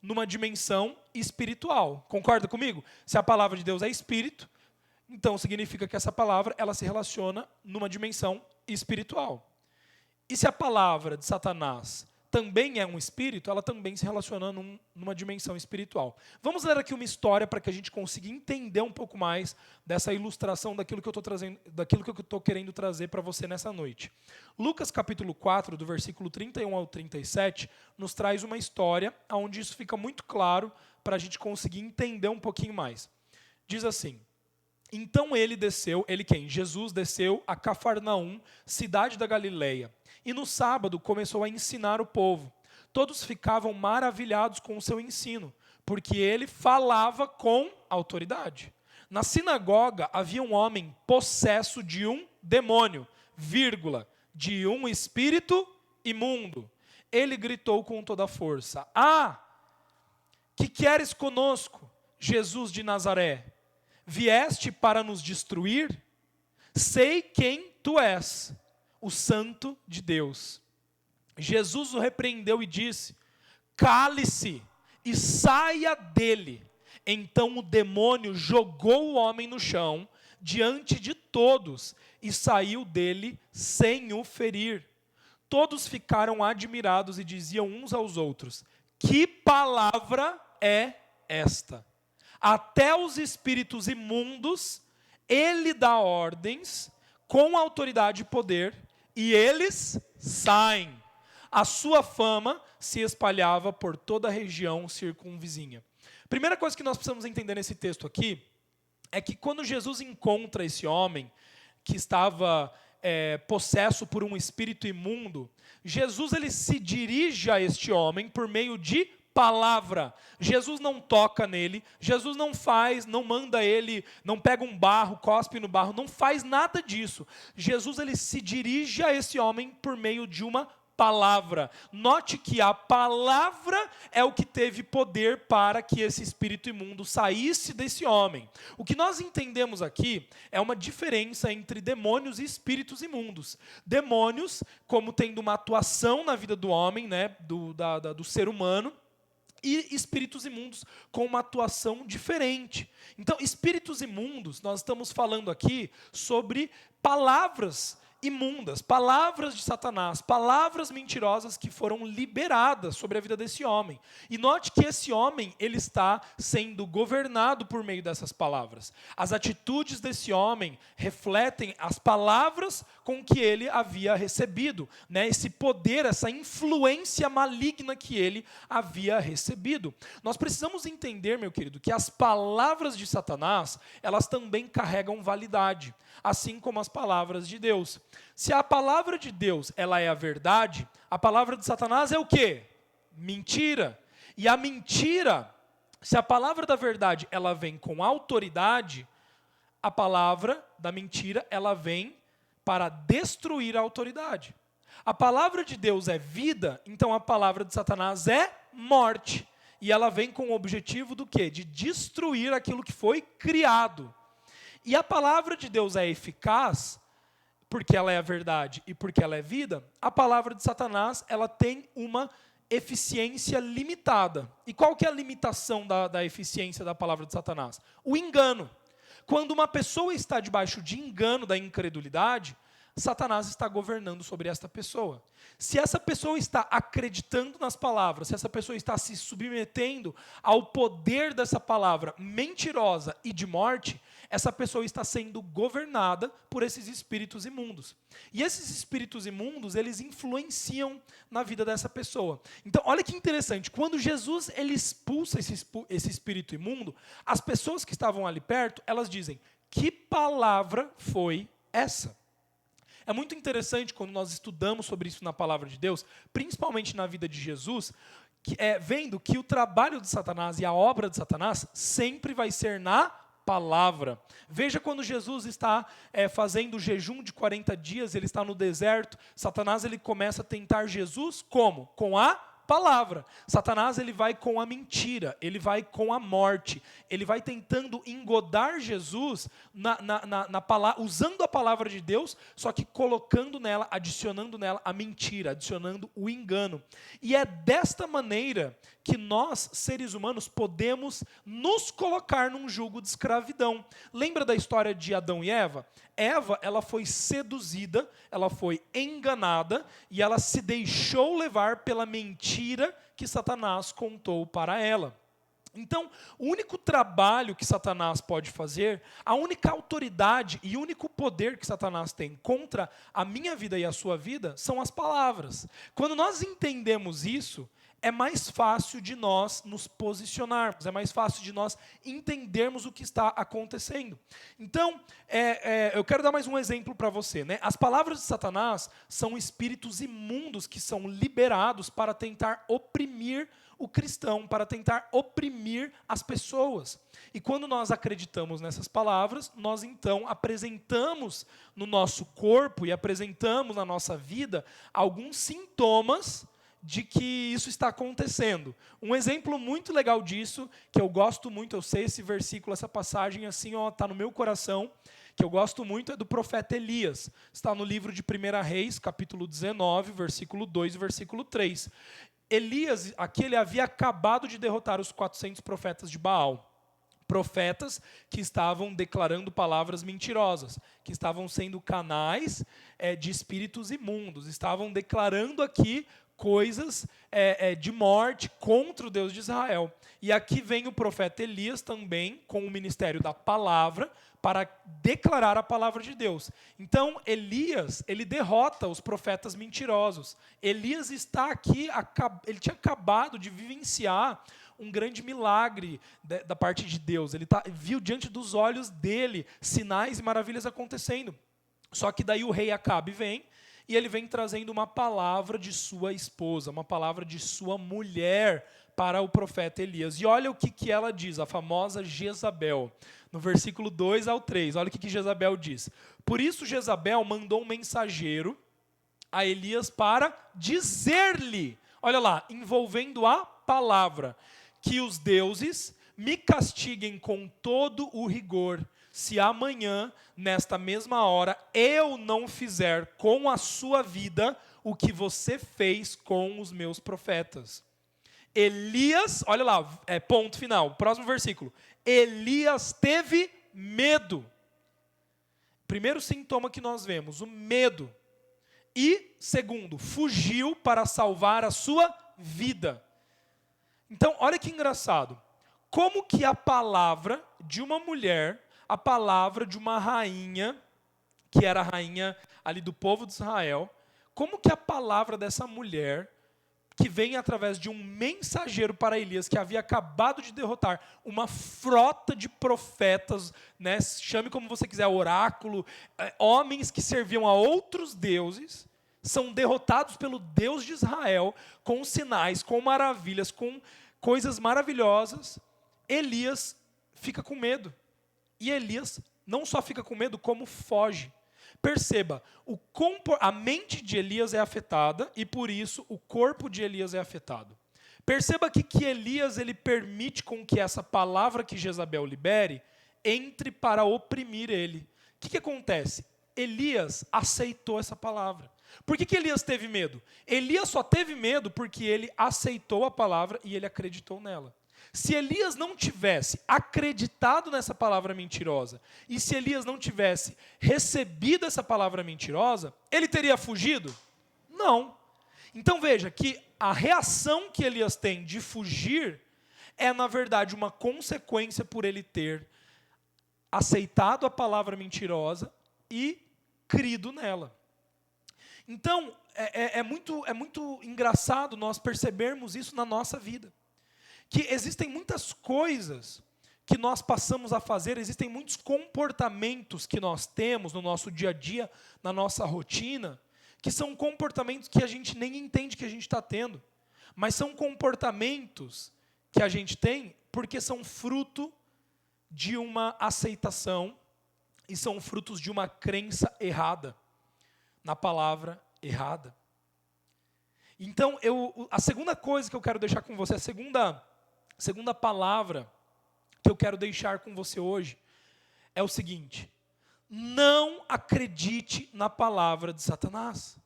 Numa dimensão espiritual. Concorda comigo? Se a palavra de Deus é espírito, então significa que essa palavra, ela se relaciona numa dimensão espiritual. E se a palavra de Satanás também é um espírito, ela também se relaciona numa dimensão espiritual. Vamos ler aqui uma história para que a gente consiga entender um pouco mais dessa ilustração daquilo que eu estou trazendo, daquilo que eu estou querendo trazer para você nessa noite. Lucas capítulo 4, do versículo 31 ao 37, nos traz uma história onde isso fica muito claro para a gente conseguir entender um pouquinho mais. Diz assim: então ele desceu, ele quem? Jesus desceu a Cafarnaum, cidade da Galileia, e no sábado começou a ensinar o povo. Todos ficavam maravilhados com o seu ensino, porque ele falava com autoridade. Na sinagoga havia um homem possesso de um demônio, de um espírito imundo. Ele gritou com toda a força: ah, que queres conosco, Jesus de Nazaré? Vieste para nos destruir? Sei quem tu és, o Santo de Deus. Jesus o repreendeu e disse: cale-se e saia dele. Então o demônio jogou o homem no chão, diante de todos, e saiu dele sem o ferir. Todos ficaram admirados e diziam uns aos outros: que palavra é esta? Até os espíritos imundos, ele dá ordens com autoridade e poder, e eles saem. A sua fama se espalhava por toda a região circunvizinha. Primeira coisa que nós precisamos entender nesse texto aqui é que quando Jesus encontra esse homem que estava possesso por um espírito imundo, Jesus ele se dirige a este homem por meio de palavra. Jesus não toca nele, Jesus não manda ele, não pega um barro, cospe no barro, não faz nada disso. Jesus ele se dirige a esse homem por meio de uma palavra. Note que a palavra é o que teve poder para que esse espírito imundo saísse desse homem. O que nós entendemos aqui é uma diferença entre demônios e espíritos imundos. Demônios, como tendo uma atuação na vida do homem, né, do ser humano, e espíritos imundos com uma atuação diferente. Então, espíritos imundos, nós estamos falando aqui sobre palavras imundas, palavras de Satanás, palavras mentirosas que foram liberadas sobre a vida desse homem. E note que esse homem, ele está sendo governado por meio dessas palavras. As atitudes desse homem refletem as palavras com que ele havia recebido, né? Esse poder, essa influência maligna que ele havia recebido. Nós precisamos entender, meu querido, que as palavras de Satanás, elas também carregam validade, assim como as palavras de Deus. Se a palavra de Deus ela é a verdade, a palavra de Satanás é o quê? Mentira. E a mentira, se a palavra da verdade ela vem com autoridade, a palavra da mentira ela vem para destruir a autoridade. A palavra de Deus é vida, então a palavra de Satanás é morte. E ela vem com o objetivo do quê? De destruir aquilo que foi criado. E a palavra de Deus é eficaz, porque ela é a verdade e porque ela é vida. A palavra de Satanás, ela tem uma eficiência limitada. E qual que é a limitação da eficiência da palavra de Satanás? O engano. Quando uma pessoa está debaixo de engano, da incredulidade, Satanás está governando sobre esta pessoa. Se essa pessoa está acreditando nas palavras, se essa pessoa está se submetendo ao poder dessa palavra mentirosa e de morte, essa pessoa está sendo governada por esses espíritos imundos. E esses espíritos imundos, eles influenciam na vida dessa pessoa. Então, olha que interessante, quando Jesus ele expulsa esse espírito imundo, as pessoas que estavam ali perto, elas dizem, que palavra foi essa? É muito interessante quando nós estudamos sobre isso na palavra de Deus, principalmente na vida de Jesus, vendo que o trabalho de Satanás e a obra de Satanás sempre vai ser na palavra. Veja quando Jesus está fazendo o jejum de 40 dias, ele está no deserto, Satanás ele começa a tentar Jesus como? Com a palavra. Satanás ele vai com a mentira, ele vai com a morte, ele vai tentando engodar Jesus usando a palavra de Deus, só que colocando nela, adicionando nela a mentira, adicionando o engano. E é desta maneira que nós, seres humanos, podemos nos colocar num jugo de escravidão. Lembra da história de Adão e Eva? Eva, ela foi seduzida, ela foi enganada e ela se deixou levar pela mentira que Satanás contou para ela. Então, o único trabalho que Satanás pode fazer, a única autoridade e o único poder que Satanás tem contra a minha vida e a sua vida são as palavras. Quando nós entendemos isso, é mais fácil de nós nos posicionarmos, é mais fácil de nós entendermos o que está acontecendo. Então, eu quero dar mais um exemplo para você, né? As palavras de Satanás são espíritos imundos que são liberados para tentar oprimir o cristão, para tentar oprimir as pessoas. E quando nós acreditamos nessas palavras, nós então apresentamos no nosso corpo e apresentamos na nossa vida alguns sintomas de que isso está acontecendo. Um exemplo muito legal disso, que eu gosto muito, eu sei esse versículo, essa passagem assim, está no meu coração, que eu gosto muito, é do profeta Elias. Está no livro de 1 Reis, capítulo 19, versículo 2 e versículo 3. Elias, aqui ele havia acabado de derrotar os 400 profetas de Baal. Profetas que estavam declarando palavras mentirosas, que estavam sendo canais de espíritos imundos, estavam declarando aqui coisas de morte contra o Deus de Israel. E aqui vem o profeta Elias também com o ministério da palavra para declarar a palavra de Deus. Então, Elias, ele derrota os profetas mentirosos. Elias está aqui, ele tinha acabado de vivenciar um grande milagre da parte de Deus. Ele viu diante dos olhos dele sinais e maravilhas acontecendo. Só que daí o rei Acabe vem, e ele vem trazendo uma palavra de sua esposa, uma palavra de sua mulher para o profeta Elias. E olha o que ela diz, a famosa Jezabel. No versículo 2 ao 3, olha o que Jezabel diz. Por isso Jezabel mandou um mensageiro a Elias para dizer-lhe, olha lá, envolvendo a palavra, que os deuses me castiguem com todo o rigor, se amanhã, nesta mesma hora, eu não fizer com a sua vida o que você fez com os meus profetas. Elias, olha lá, ponto final, próximo versículo. Elias teve medo. Primeiro sintoma que nós vemos, o medo. E, segundo, fugiu para salvar a sua vida. Então, olha que engraçado. Como que a palavra de uma mulher, a palavra de uma rainha, que era a rainha ali do povo de Israel, como que a palavra dessa mulher, que vem através de um mensageiro para Elias, que havia acabado de derrotar uma frota de profetas, né, chame como você quiser, oráculo, homens que serviam a outros deuses, são derrotados pelo Deus de Israel, com sinais, com maravilhas, com coisas maravilhosas. Elias fica com medo. E Elias não só fica com medo, como foge. Perceba, a mente de Elias é afetada e por isso o corpo de Elias é afetado. Perceba aqui que Elias ele permite com que essa palavra que Jezabel libere entre para oprimir ele. O que acontece? Elias aceitou essa palavra. Por que Elias teve medo? Elias só teve medo porque ele aceitou a palavra e ele acreditou nela. Se Elias não tivesse acreditado nessa palavra mentirosa, e se Elias não tivesse recebido essa palavra mentirosa, ele teria fugido? Não. Então veja que a reação que Elias tem de fugir é, na verdade, uma consequência por ele ter aceitado a palavra mentirosa e crido nela. Então, é muito engraçado nós percebermos isso na nossa vida. Que existem muitas coisas que nós passamos a fazer, existem muitos comportamentos que nós temos no nosso dia a dia, na nossa rotina, que são comportamentos que a gente nem entende que a gente está tendo, mas são comportamentos que a gente tem porque são fruto de uma aceitação e são frutos de uma crença errada, na palavra errada. Então, a segunda coisa que eu quero deixar com você, a segunda palavra que eu quero deixar com você hoje é o seguinte: não acredite na palavra de Satanás.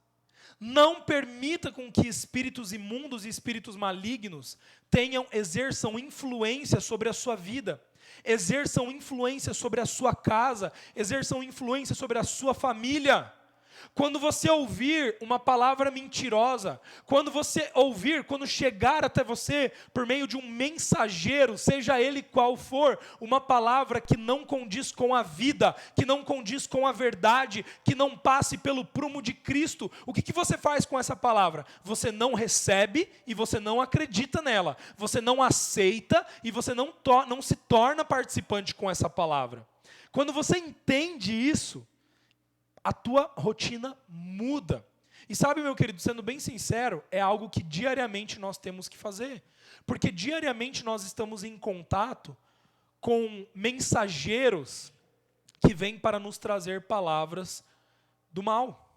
Não permita com que espíritos imundos e espíritos malignos exerçam influência sobre a sua vida, exerçam influência sobre a sua casa, exerçam influência sobre a sua família. Quando você ouvir uma palavra mentirosa, quando chegar até você por meio de um mensageiro, seja ele qual for, uma palavra que não condiz com a vida, que não condiz com a verdade, que não passe pelo prumo de Cristo, o que você faz com essa palavra? Você não recebe e você não acredita nela, você não aceita e você não se torna participante com essa palavra. Quando você entende isso, a tua rotina muda. E sabe, meu querido, sendo bem sincero, é algo que diariamente nós temos que fazer. Porque diariamente nós estamos em contato com mensageiros que vêm para nos trazer palavras do mal.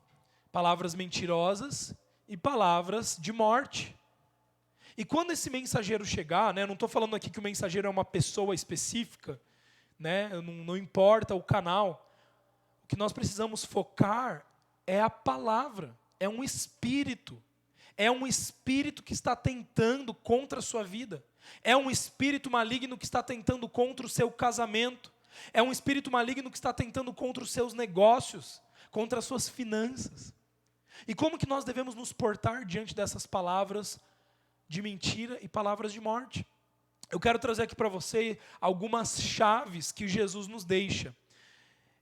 Palavras mentirosas e palavras de morte. E quando esse mensageiro chegar, né, eu não estou falando aqui que o mensageiro é uma pessoa específica, né, não importa o canal. O que nós precisamos focar é a palavra, é um espírito que está tentando contra a sua vida, é um espírito maligno que está tentando contra o seu casamento, é um espírito maligno que está tentando contra os seus negócios, contra as suas finanças. E como que nós devemos nos portar diante dessas palavras de mentira e palavras de morte? Eu quero trazer aqui para você algumas chaves que Jesus nos deixa.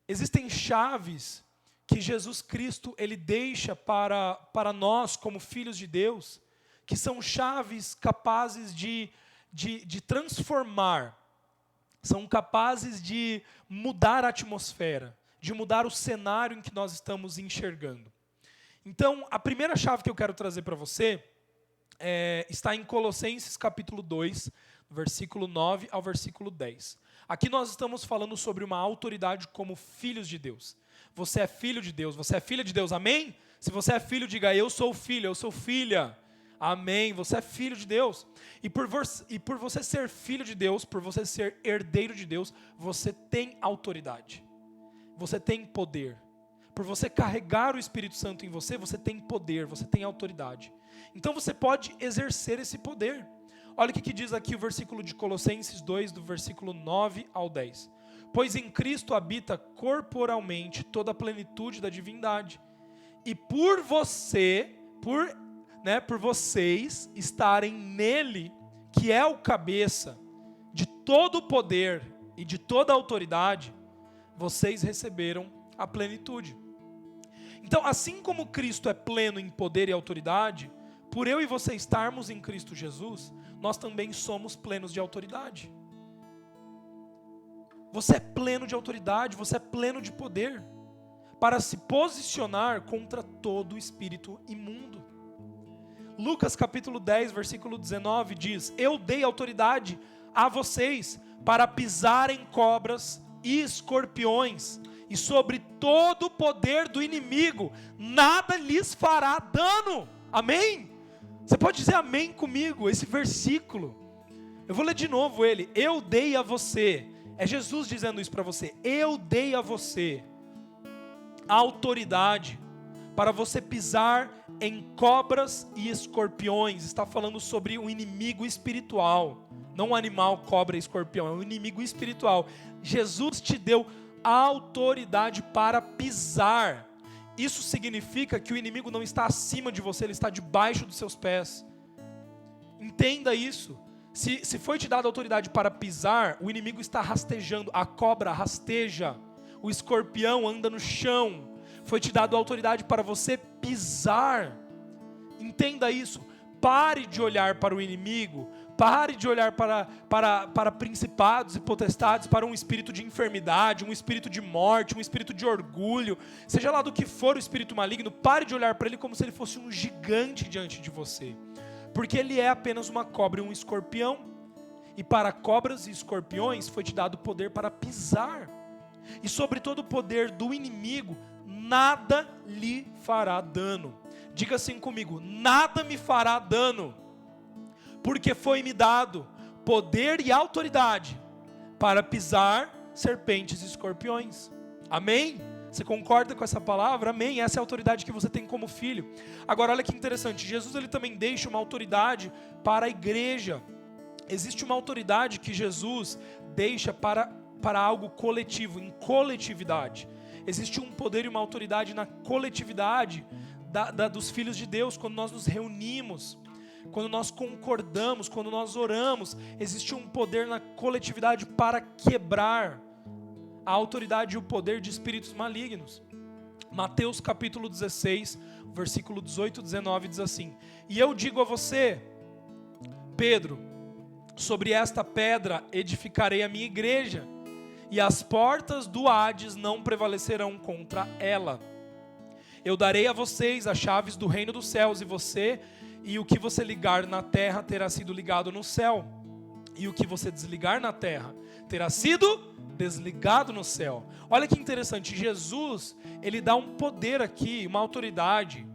Existem chaves que Jesus Cristo ele deixa para nós como filhos de Deus, que são chaves capazes de transformar, são capazes de mudar a atmosfera, de mudar o cenário em que nós estamos enxergando. Então, a primeira chave que eu quero trazer para você está em Colossenses capítulo 2, versículo 9 ao versículo 10. Aqui nós estamos falando sobre uma autoridade como filhos de Deus. Você é filho de Deus, você é filha de Deus, amém? Se você é filho, diga, eu sou filho, eu sou filha. Amém, você é filho de Deus. E por você ser filho de Deus, por você ser herdeiro de Deus, você tem autoridade. Você tem poder. Por você carregar o Espírito Santo em você, você tem poder, você tem autoridade. Então você pode exercer esse poder. Olha o que diz aqui o versículo de Colossenses 2, do versículo 9 ao 10. Pois em Cristo habita corporalmente toda a plenitude da divindade. E por vocês estarem nele, que é o cabeça de todo o poder e de toda a autoridade, vocês receberam a plenitude. Então, assim como Cristo é pleno em poder e autoridade, por eu e você estarmos em Cristo Jesus, nós também somos plenos de autoridade. Você é pleno de autoridade, você é pleno de poder, para se posicionar contra todo espírito imundo. Lucas capítulo 10, versículo 19 diz, eu dei autoridade a vocês para pisarem cobras e escorpiões, e sobre todo o poder do inimigo, nada lhes fará dano. Amém? Você pode dizer amém comigo, esse versículo. Eu vou ler de novo ele. Eu dei a você, é Jesus dizendo isso para você. Eu dei a você a autoridade para você pisar em cobras e escorpiões. Está falando sobre um inimigo espiritual. Não um animal, cobra e escorpião, é um inimigo espiritual. Jesus te deu autoridade para pisar. Isso significa que o inimigo não está acima de você, ele está debaixo dos seus pés. Entenda isso. Se foi te dada autoridade para pisar, o inimigo está rastejando. A cobra rasteja, o escorpião anda no chão. Foi te dada autoridade para você pisar. Entenda isso. Pare de olhar para o inimigo. Pare de olhar para principados e potestades, para um espírito de enfermidade, um espírito de morte, um espírito de orgulho, seja lá do que for o espírito maligno. Pare de olhar para ele como se ele fosse um gigante diante de você, porque ele é apenas uma cobra e um escorpião, e para cobras e escorpiões foi te dado poder para pisar, e sobre todo o poder do inimigo, nada lhe fará dano. Diga assim comigo, nada me fará dano, porque foi-me dado poder e autoridade para pisar serpentes e escorpiões. Amém? Você concorda com essa palavra? Amém? Essa é a autoridade que você tem como filho. Agora olha que interessante, Jesus ele também deixa uma autoridade para a igreja. Existe uma autoridade que Jesus deixa para algo coletivo, em coletividade. Existe um poder e uma autoridade na coletividade dos filhos de Deus, quando nós nos reunimos, quando nós concordamos, quando nós oramos. Existe um poder na coletividade para quebrar a autoridade e o poder de espíritos malignos. Mateus capítulo 16, versículo 18 e 19 diz assim: e eu digo a você, Pedro, sobre esta pedra edificarei a minha igreja, e as portas do Hades não prevalecerão contra ela. Eu darei a vocês as chaves do reino dos céus, e o que você ligar na terra terá sido ligado no céu, e o que você desligar na terra terá sido desligado no céu. Olha que interessante, Jesus, ele dá um poder aqui, uma autoridade,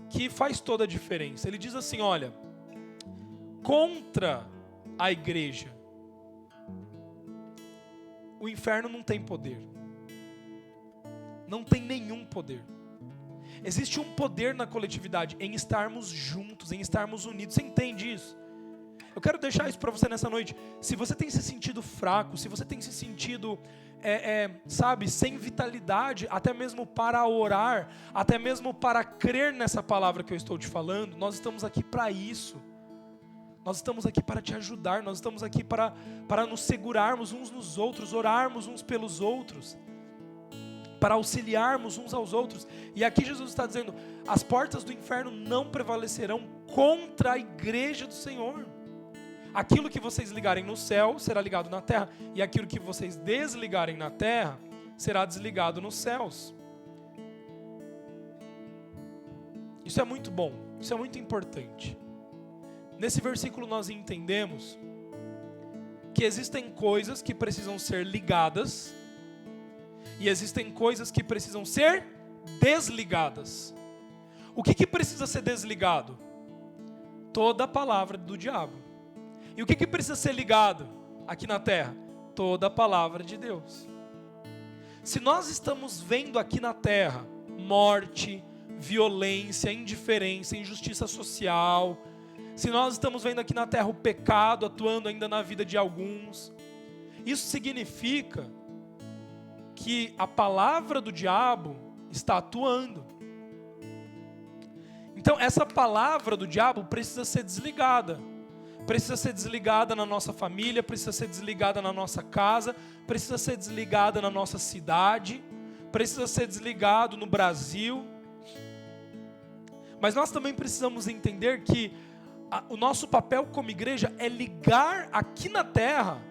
que faz toda a diferença. Ele diz assim, olha, contra a igreja, o inferno não tem poder. Não tem nenhum poder. Existe um poder na coletividade, em estarmos juntos, em estarmos unidos. Você entende isso? Eu quero deixar isso para você nessa noite. Se você tem se sentido fraco, se você tem se sentido, sabe, sem vitalidade, até mesmo para orar, até mesmo para crer nessa palavra que eu estou te falando, nós estamos aqui para isso. Nós estamos aqui para te ajudar, nós estamos aqui para nos segurarmos uns nos outros, orarmos uns pelos outros, para auxiliarmos uns aos outros. E aqui Jesus está dizendo, as portas do inferno não prevalecerão contra a igreja do Senhor. Aquilo que vocês ligarem no céu será ligado na terra, e aquilo que vocês desligarem na terra será desligado nos céus. Isso é muito bom, isso é muito importante. Nesse versículo nós entendemos que existem coisas que precisam ser ligadas e existem coisas que precisam ser desligadas. O que precisa ser desligado? Toda a palavra do diabo. E o que precisa ser ligado aqui na terra? Toda a palavra de Deus. Se nós estamos vendo aqui na terra morte, violência, indiferença, injustiça social, se nós estamos vendo aqui na terra o pecado atuando ainda na vida de alguns, isso significa que a palavra do diabo está atuando. Então essa palavra do diabo precisa ser desligada. Precisa ser desligada na nossa família, precisa ser desligada na nossa casa, precisa ser desligada na nossa cidade, precisa ser desligado no Brasil. Mas nós também precisamos entender que o nosso papel como igreja é ligar aqui na terra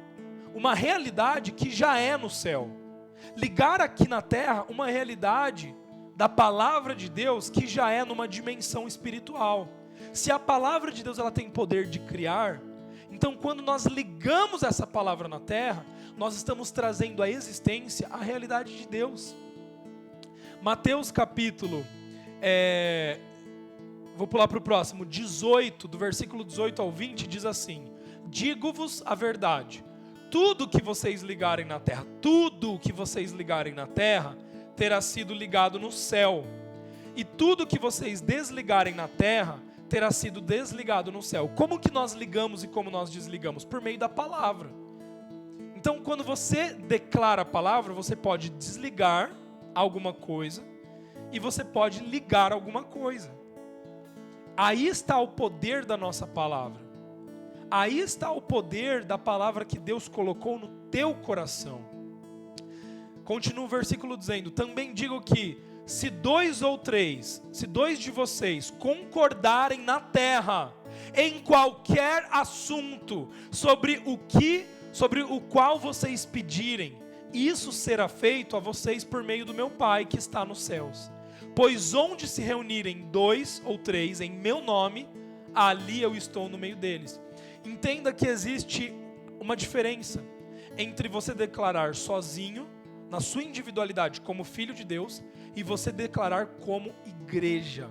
uma realidade que já é no céu. Ligar aqui na terra uma realidade da palavra de Deus que já é numa dimensão espiritual. Se a palavra de Deus ela tem poder de criar, então quando nós ligamos essa palavra na terra, nós estamos trazendo à existência a realidade de Deus. Mateus capítulo, vou pular para o próximo, 18, do versículo 18 ao 20, diz assim: digo-vos a verdade, tudo que vocês ligarem na terra, tudo que vocês ligarem na terra, terá sido ligado no céu, e tudo que vocês desligarem na terra, terá sido desligado no céu. Como que nós ligamos e como nós desligamos? Por meio da palavra. Então, quando você declara a palavra, você pode desligar alguma coisa e você pode ligar alguma coisa. Aí está o poder da nossa palavra. Aí está o poder da palavra que Deus colocou no teu coração. Continua o versículo dizendo: também digo que se dois de vocês concordarem na terra, em qualquer assunto, sobre o qual vocês pedirem, isso será feito a vocês por meio do meu Pai que está nos céus. Pois onde se reunirem 2 ou 3 em meu nome, ali eu estou no meio deles. Entenda que existe uma diferença entre você declarar sozinho, na sua individualidade como filho de Deus, e você declarar como igreja,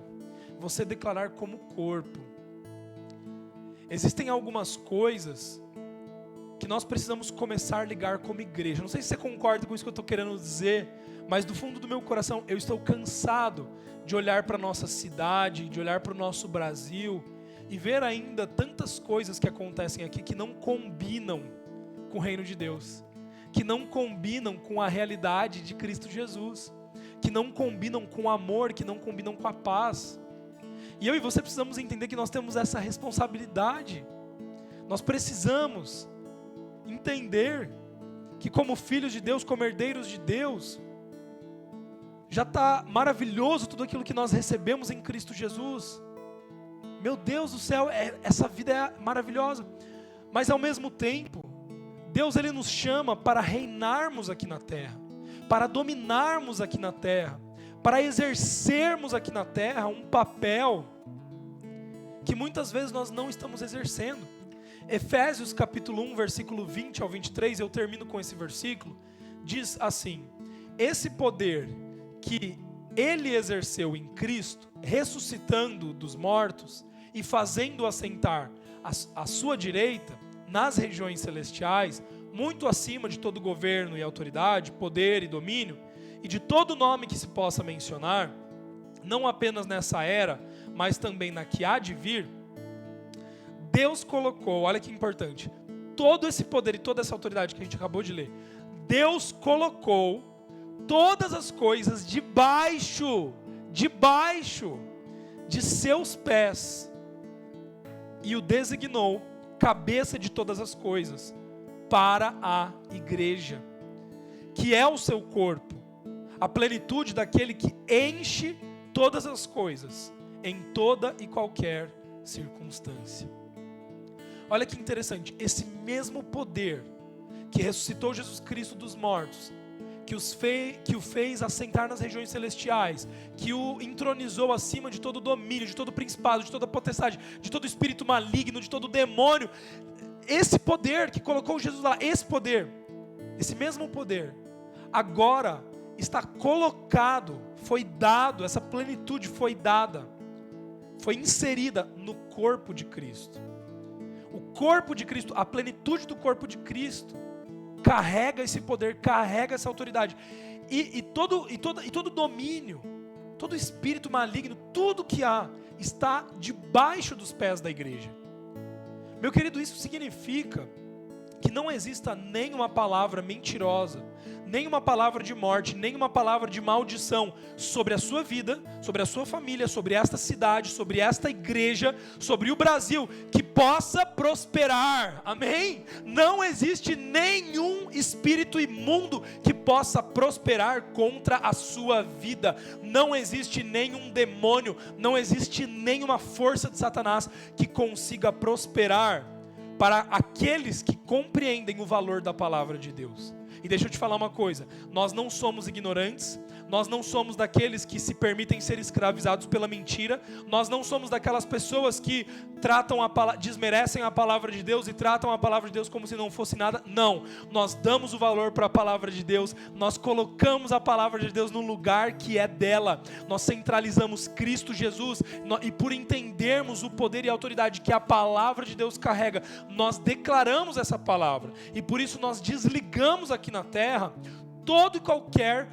você declarar como corpo. Existem algumas coisas que nós precisamos começar a ligar como igreja. Não sei se você concorda com isso que eu estou querendo dizer, mas do fundo do meu coração eu estou cansado de olhar para a nossa cidade, de olhar para o nosso Brasil e ver ainda tantas coisas que acontecem aqui que não combinam com o reino de Deus, que não combinam com a realidade de Cristo Jesus, que não combinam com o amor, que não combinam com a paz. E eu e você precisamos entender que nós temos essa responsabilidade. Nós precisamos entender que como filhos de Deus, como herdeiros de Deus, já está maravilhoso tudo aquilo que nós recebemos em Cristo Jesus. Meu Deus do céu, essa vida é maravilhosa. Mas ao mesmo tempo, Deus ele nos chama para reinarmos aqui na terra, para dominarmos aqui na terra, para exercermos aqui na terra um papel que muitas vezes nós não estamos exercendo. Efésios capítulo 1, versículo 20 ao 23, eu termino com esse versículo, diz assim: esse poder que ele exerceu em Cristo, ressuscitando dos mortos e fazendo assentar à sua direita, nas regiões celestiais, muito acima de todo governo e autoridade, poder e domínio, e de todo nome que se possa mencionar, não apenas nessa era, mas também na que há de vir, Deus colocou, olha que importante, todo esse poder e toda essa autoridade que a gente acabou de ler, Deus colocou todas as coisas debaixo de seus pés e o designou cabeça de todas as coisas para a igreja, que é o seu corpo, a plenitude daquele que enche todas as coisas em toda e qualquer circunstância. Olha que interessante, esse mesmo poder que ressuscitou Jesus Cristo dos mortos, que o fez assentar nas regiões celestiais, que o entronizou acima de todo domínio, de todo principado, de toda potestade, de todo espírito maligno, de todo demônio, esse poder que colocou Jesus lá, esse mesmo poder, agora está colocado, foi dado, essa plenitude foi dada, foi inserida no corpo de Cristo. O corpo de Cristo, a plenitude do corpo de Cristo, carrega esse poder, carrega essa autoridade. E todo domínio, todo espírito maligno, tudo que há, está debaixo dos pés da igreja. Meu querido, isso significa que não exista nenhuma palavra mentirosa, nenhuma palavra de morte, nenhuma palavra de maldição sobre a sua vida, sobre a sua família, sobre esta cidade, sobre esta igreja, sobre o Brasil, que possa prosperar, amém? Não existe nenhum espírito imundo que possa prosperar contra a sua vida, não existe nenhum demônio, não existe nenhuma força de Satanás que consiga prosperar para aqueles que compreendem o valor da palavra de Deus. E deixa eu te falar uma coisa, nós não somos ignorantes, nós não somos daqueles que se permitem ser escravizados pela mentira, nós não somos daquelas pessoas que desmerecem a palavra de Deus e tratam a palavra de Deus como se não fosse nada. Não, nós damos o valor para a palavra de Deus, nós colocamos a palavra de Deus no lugar que é dela, nós centralizamos Cristo Jesus, e por entendermos o poder e a autoridade que a palavra de Deus carrega, nós declaramos essa palavra, e por isso nós desligamos aqui na terra todo e qualquer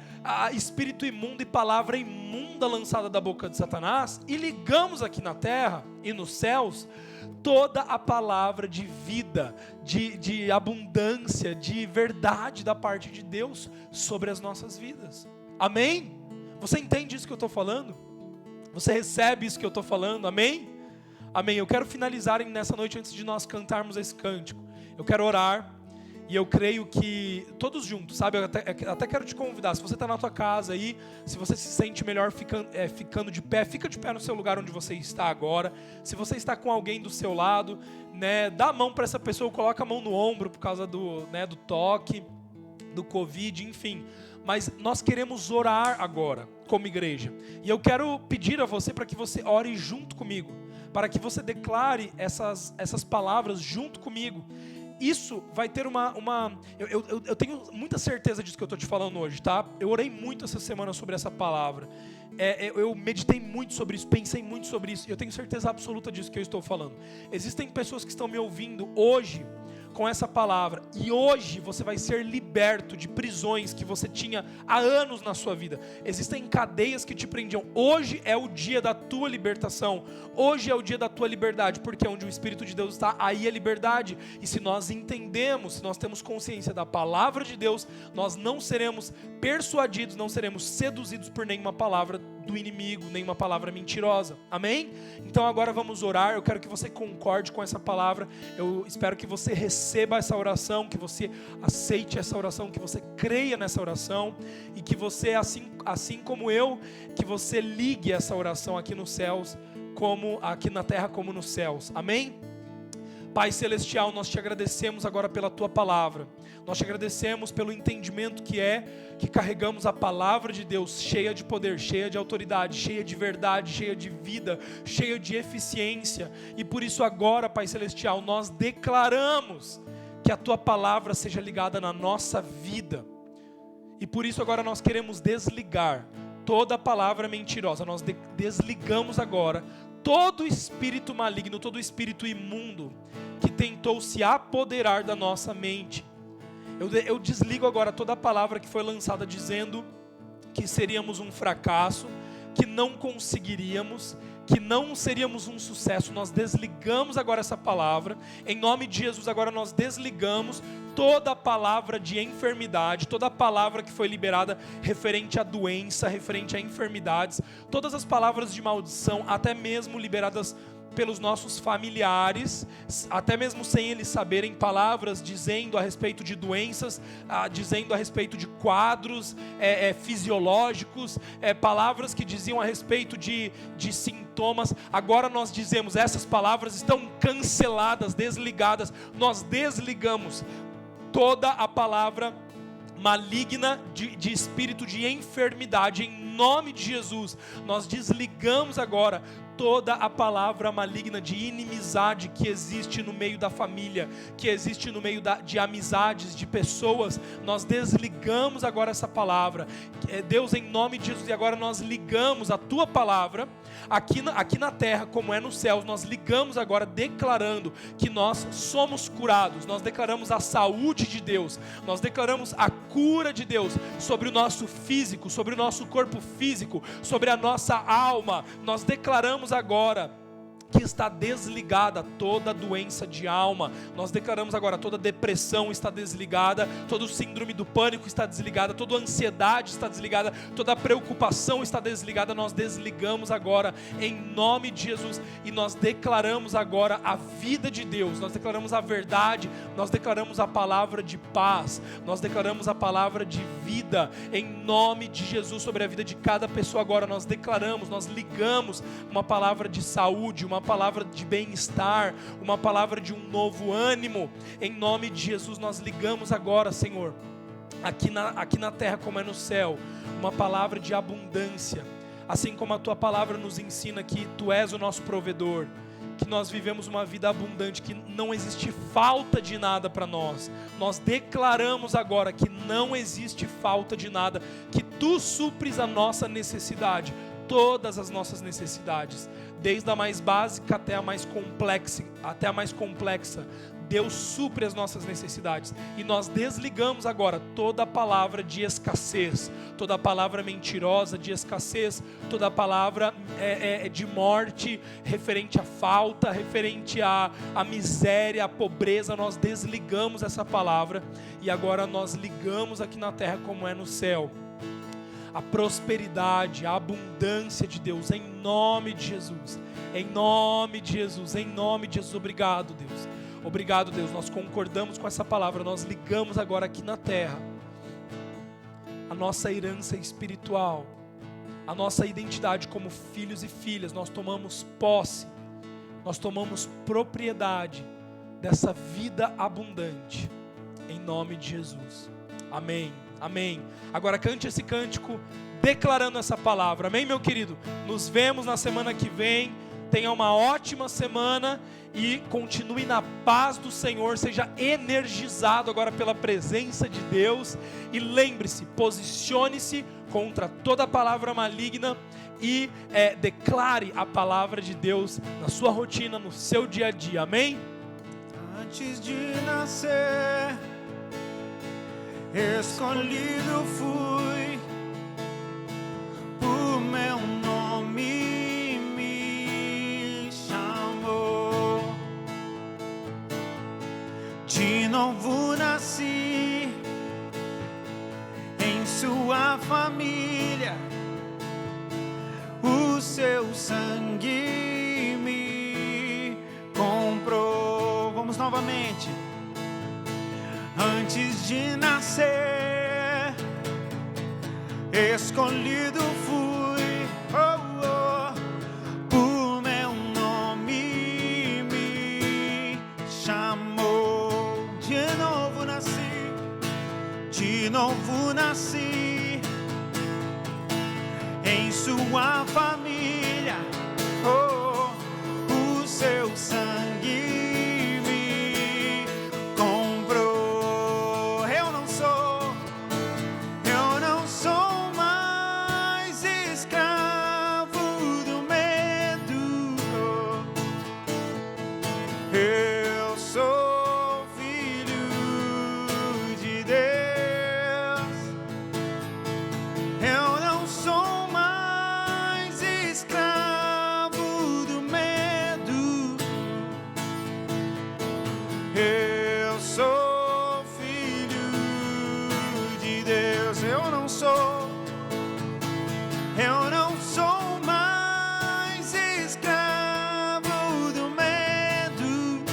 espírito imundo e palavra imunda lançada da boca de Satanás, e ligamos aqui na terra e nos céus toda a palavra de vida, de abundância, de verdade da parte de Deus sobre as nossas vidas. Amém? Você entende isso que eu estou falando? Você recebe isso que eu estou falando? Amém? Amém. Eu quero finalizar nessa noite, antes de nós cantarmos esse cântico, eu quero orar. E eu creio que todos juntos, sabe, eu até quero te convidar, se você está na tua casa aí, se você se sente melhor ficando de pé, fica de pé no seu lugar onde você está agora. Se você está com alguém do seu lado, né, dá a mão para essa pessoa, coloca a mão no ombro por causa do toque, do Covid, enfim. Mas nós queremos orar agora, como igreja. E eu quero pedir a você para que você ore junto comigo, para que você declare essas palavras junto comigo. Isso vai ter eu tenho muita certeza disso que eu estou te falando hoje, tá? Eu orei muito essa semana sobre essa palavra. Eu meditei muito sobre isso, pensei muito sobre isso. E eu tenho certeza absoluta disso que eu estou falando. Existem pessoas que estão me ouvindo hoje com essa palavra, e hoje você vai ser liberto de prisões que você tinha há anos na sua vida. Existem cadeias que te prendiam. Hoje é o dia da tua libertação, hoje é o dia da tua liberdade, porque onde o Espírito de Deus está, aí é liberdade. E se nós entendemos, se nós temos consciência da palavra de Deus, nós não seremos persuadidos, não seremos seduzidos por nenhuma palavra do inimigo, nenhuma palavra mentirosa, amém? Então agora vamos orar. Eu quero que você concorde com essa palavra, eu espero que você receba essa oração, que você aceite essa oração, que você creia nessa oração, e que você, assim como eu, que você ligue essa oração aqui nos céus, como aqui na terra como nos céus, amém? Pai Celestial, nós te agradecemos agora pela Tua palavra, nós te agradecemos pelo entendimento que carregamos a palavra de Deus, cheia de poder, cheia de autoridade, cheia de verdade, cheia de vida, cheia de eficiência, e por isso agora, Pai Celestial, nós declaramos que a Tua palavra seja ligada na nossa vida, e por isso agora nós queremos desligar toda palavra mentirosa, nós desligamos agora todo espírito maligno, todo espírito imundo que tentou se apoderar da nossa mente. Eu desligo agora toda a palavra que foi lançada dizendo que seríamos um fracasso, que não conseguiríamos, que não seríamos um sucesso. Nós desligamos agora essa palavra, em nome de Jesus. Agora nós desligamos toda a palavra de enfermidade, toda a palavra que foi liberada referente à doença, referente a enfermidades, todas as palavras de maldição, até mesmo liberadas pelos nossos familiares, até mesmo sem eles saberem, palavras dizendo a respeito de doenças, dizendo a respeito de quadros fisiológicos, palavras que diziam a respeito de sintomas. Agora nós dizemos, essas palavras estão canceladas, desligadas. Nós desligamos toda a palavra maligna de espírito de enfermidade, em nome de Jesus. Nós desligamos agora toda a palavra maligna de inimizade que existe no meio da família, que existe no meio de amizades, de pessoas. Nós desligamos agora essa palavra, Deus, em nome de Jesus. E agora nós ligamos a tua palavra aqui na terra como é nos céus. Nós ligamos agora declarando que nós somos curados. Nós declaramos a saúde de Deus, nós declaramos a cura de Deus sobre o nosso físico, sobre o nosso corpo físico, sobre a nossa alma. Nós declaramos agora que está desligada toda doença de alma. Nós declaramos agora, toda depressão está desligada, todo síndrome do pânico está desligada, toda ansiedade está desligada, toda preocupação está desligada. Nós desligamos agora em nome de Jesus, e nós declaramos agora a vida de Deus, nós declaramos a verdade, nós declaramos a palavra de paz, nós declaramos a palavra de vida em nome de Jesus sobre a vida de cada pessoa. Agora nós declaramos, nós ligamos uma palavra de saúde, uma palavra de bem-estar, uma palavra de um novo ânimo, em nome de Jesus. Nós ligamos agora, Senhor, aqui na terra como é no céu, uma palavra de abundância, assim como a tua palavra nos ensina que tu és o nosso provedor, que nós vivemos uma vida abundante, que não existe falta de nada para nós. Nós declaramos agora que não existe falta de nada, que tu supres a nossa necessidade, todas as nossas necessidades, desde a mais básica até a mais complexa. Deus supre as nossas necessidades, e nós desligamos agora toda a palavra de escassez, toda a palavra mentirosa de escassez, toda a palavra de morte, referente à falta, referente à miséria, à pobreza. Nós desligamos essa palavra, e agora nós ligamos aqui na terra como é no céu, a prosperidade, a abundância de Deus, em nome de Jesus, em nome de Jesus, em nome de Jesus. Obrigado, Deus. Obrigado, Deus. Nós concordamos com essa palavra. Nós ligamos agora aqui na terra a nossa herança espiritual, a nossa identidade como filhos e filhas. Nós tomamos posse, nós tomamos propriedade dessa vida abundante, em nome de Jesus. Amém. Amém. Agora cante esse cântico declarando essa palavra. Amém, meu querido? Nos vemos na semana que vem. Tenha uma ótima semana e continue na paz do Senhor. Seja energizado agora pela presença de Deus. E lembre-se, posicione-se contra toda palavra maligna e declare a palavra de Deus na sua rotina, no seu dia a dia. Amém? Antes de nascer, escolhido fui, por meu nome me chamou. De novo nasci em sua família, o seu sangue me comprou. Vamos novamente. Antes de nascer, escolhido fui, por meu nome me chamou. De novo nasci em sua família, o seu sangue me comprou. Eu não sou mais escravo do medo. Eu sou filho de Deus. Eu não sou mais Eu não sou mais escravo do medo.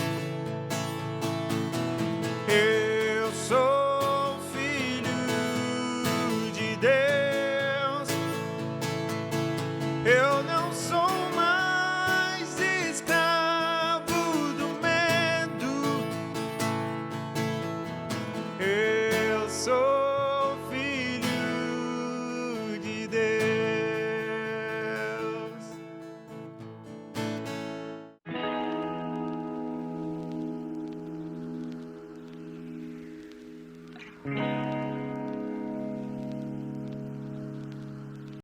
Eu sou filho de Deus. Eu não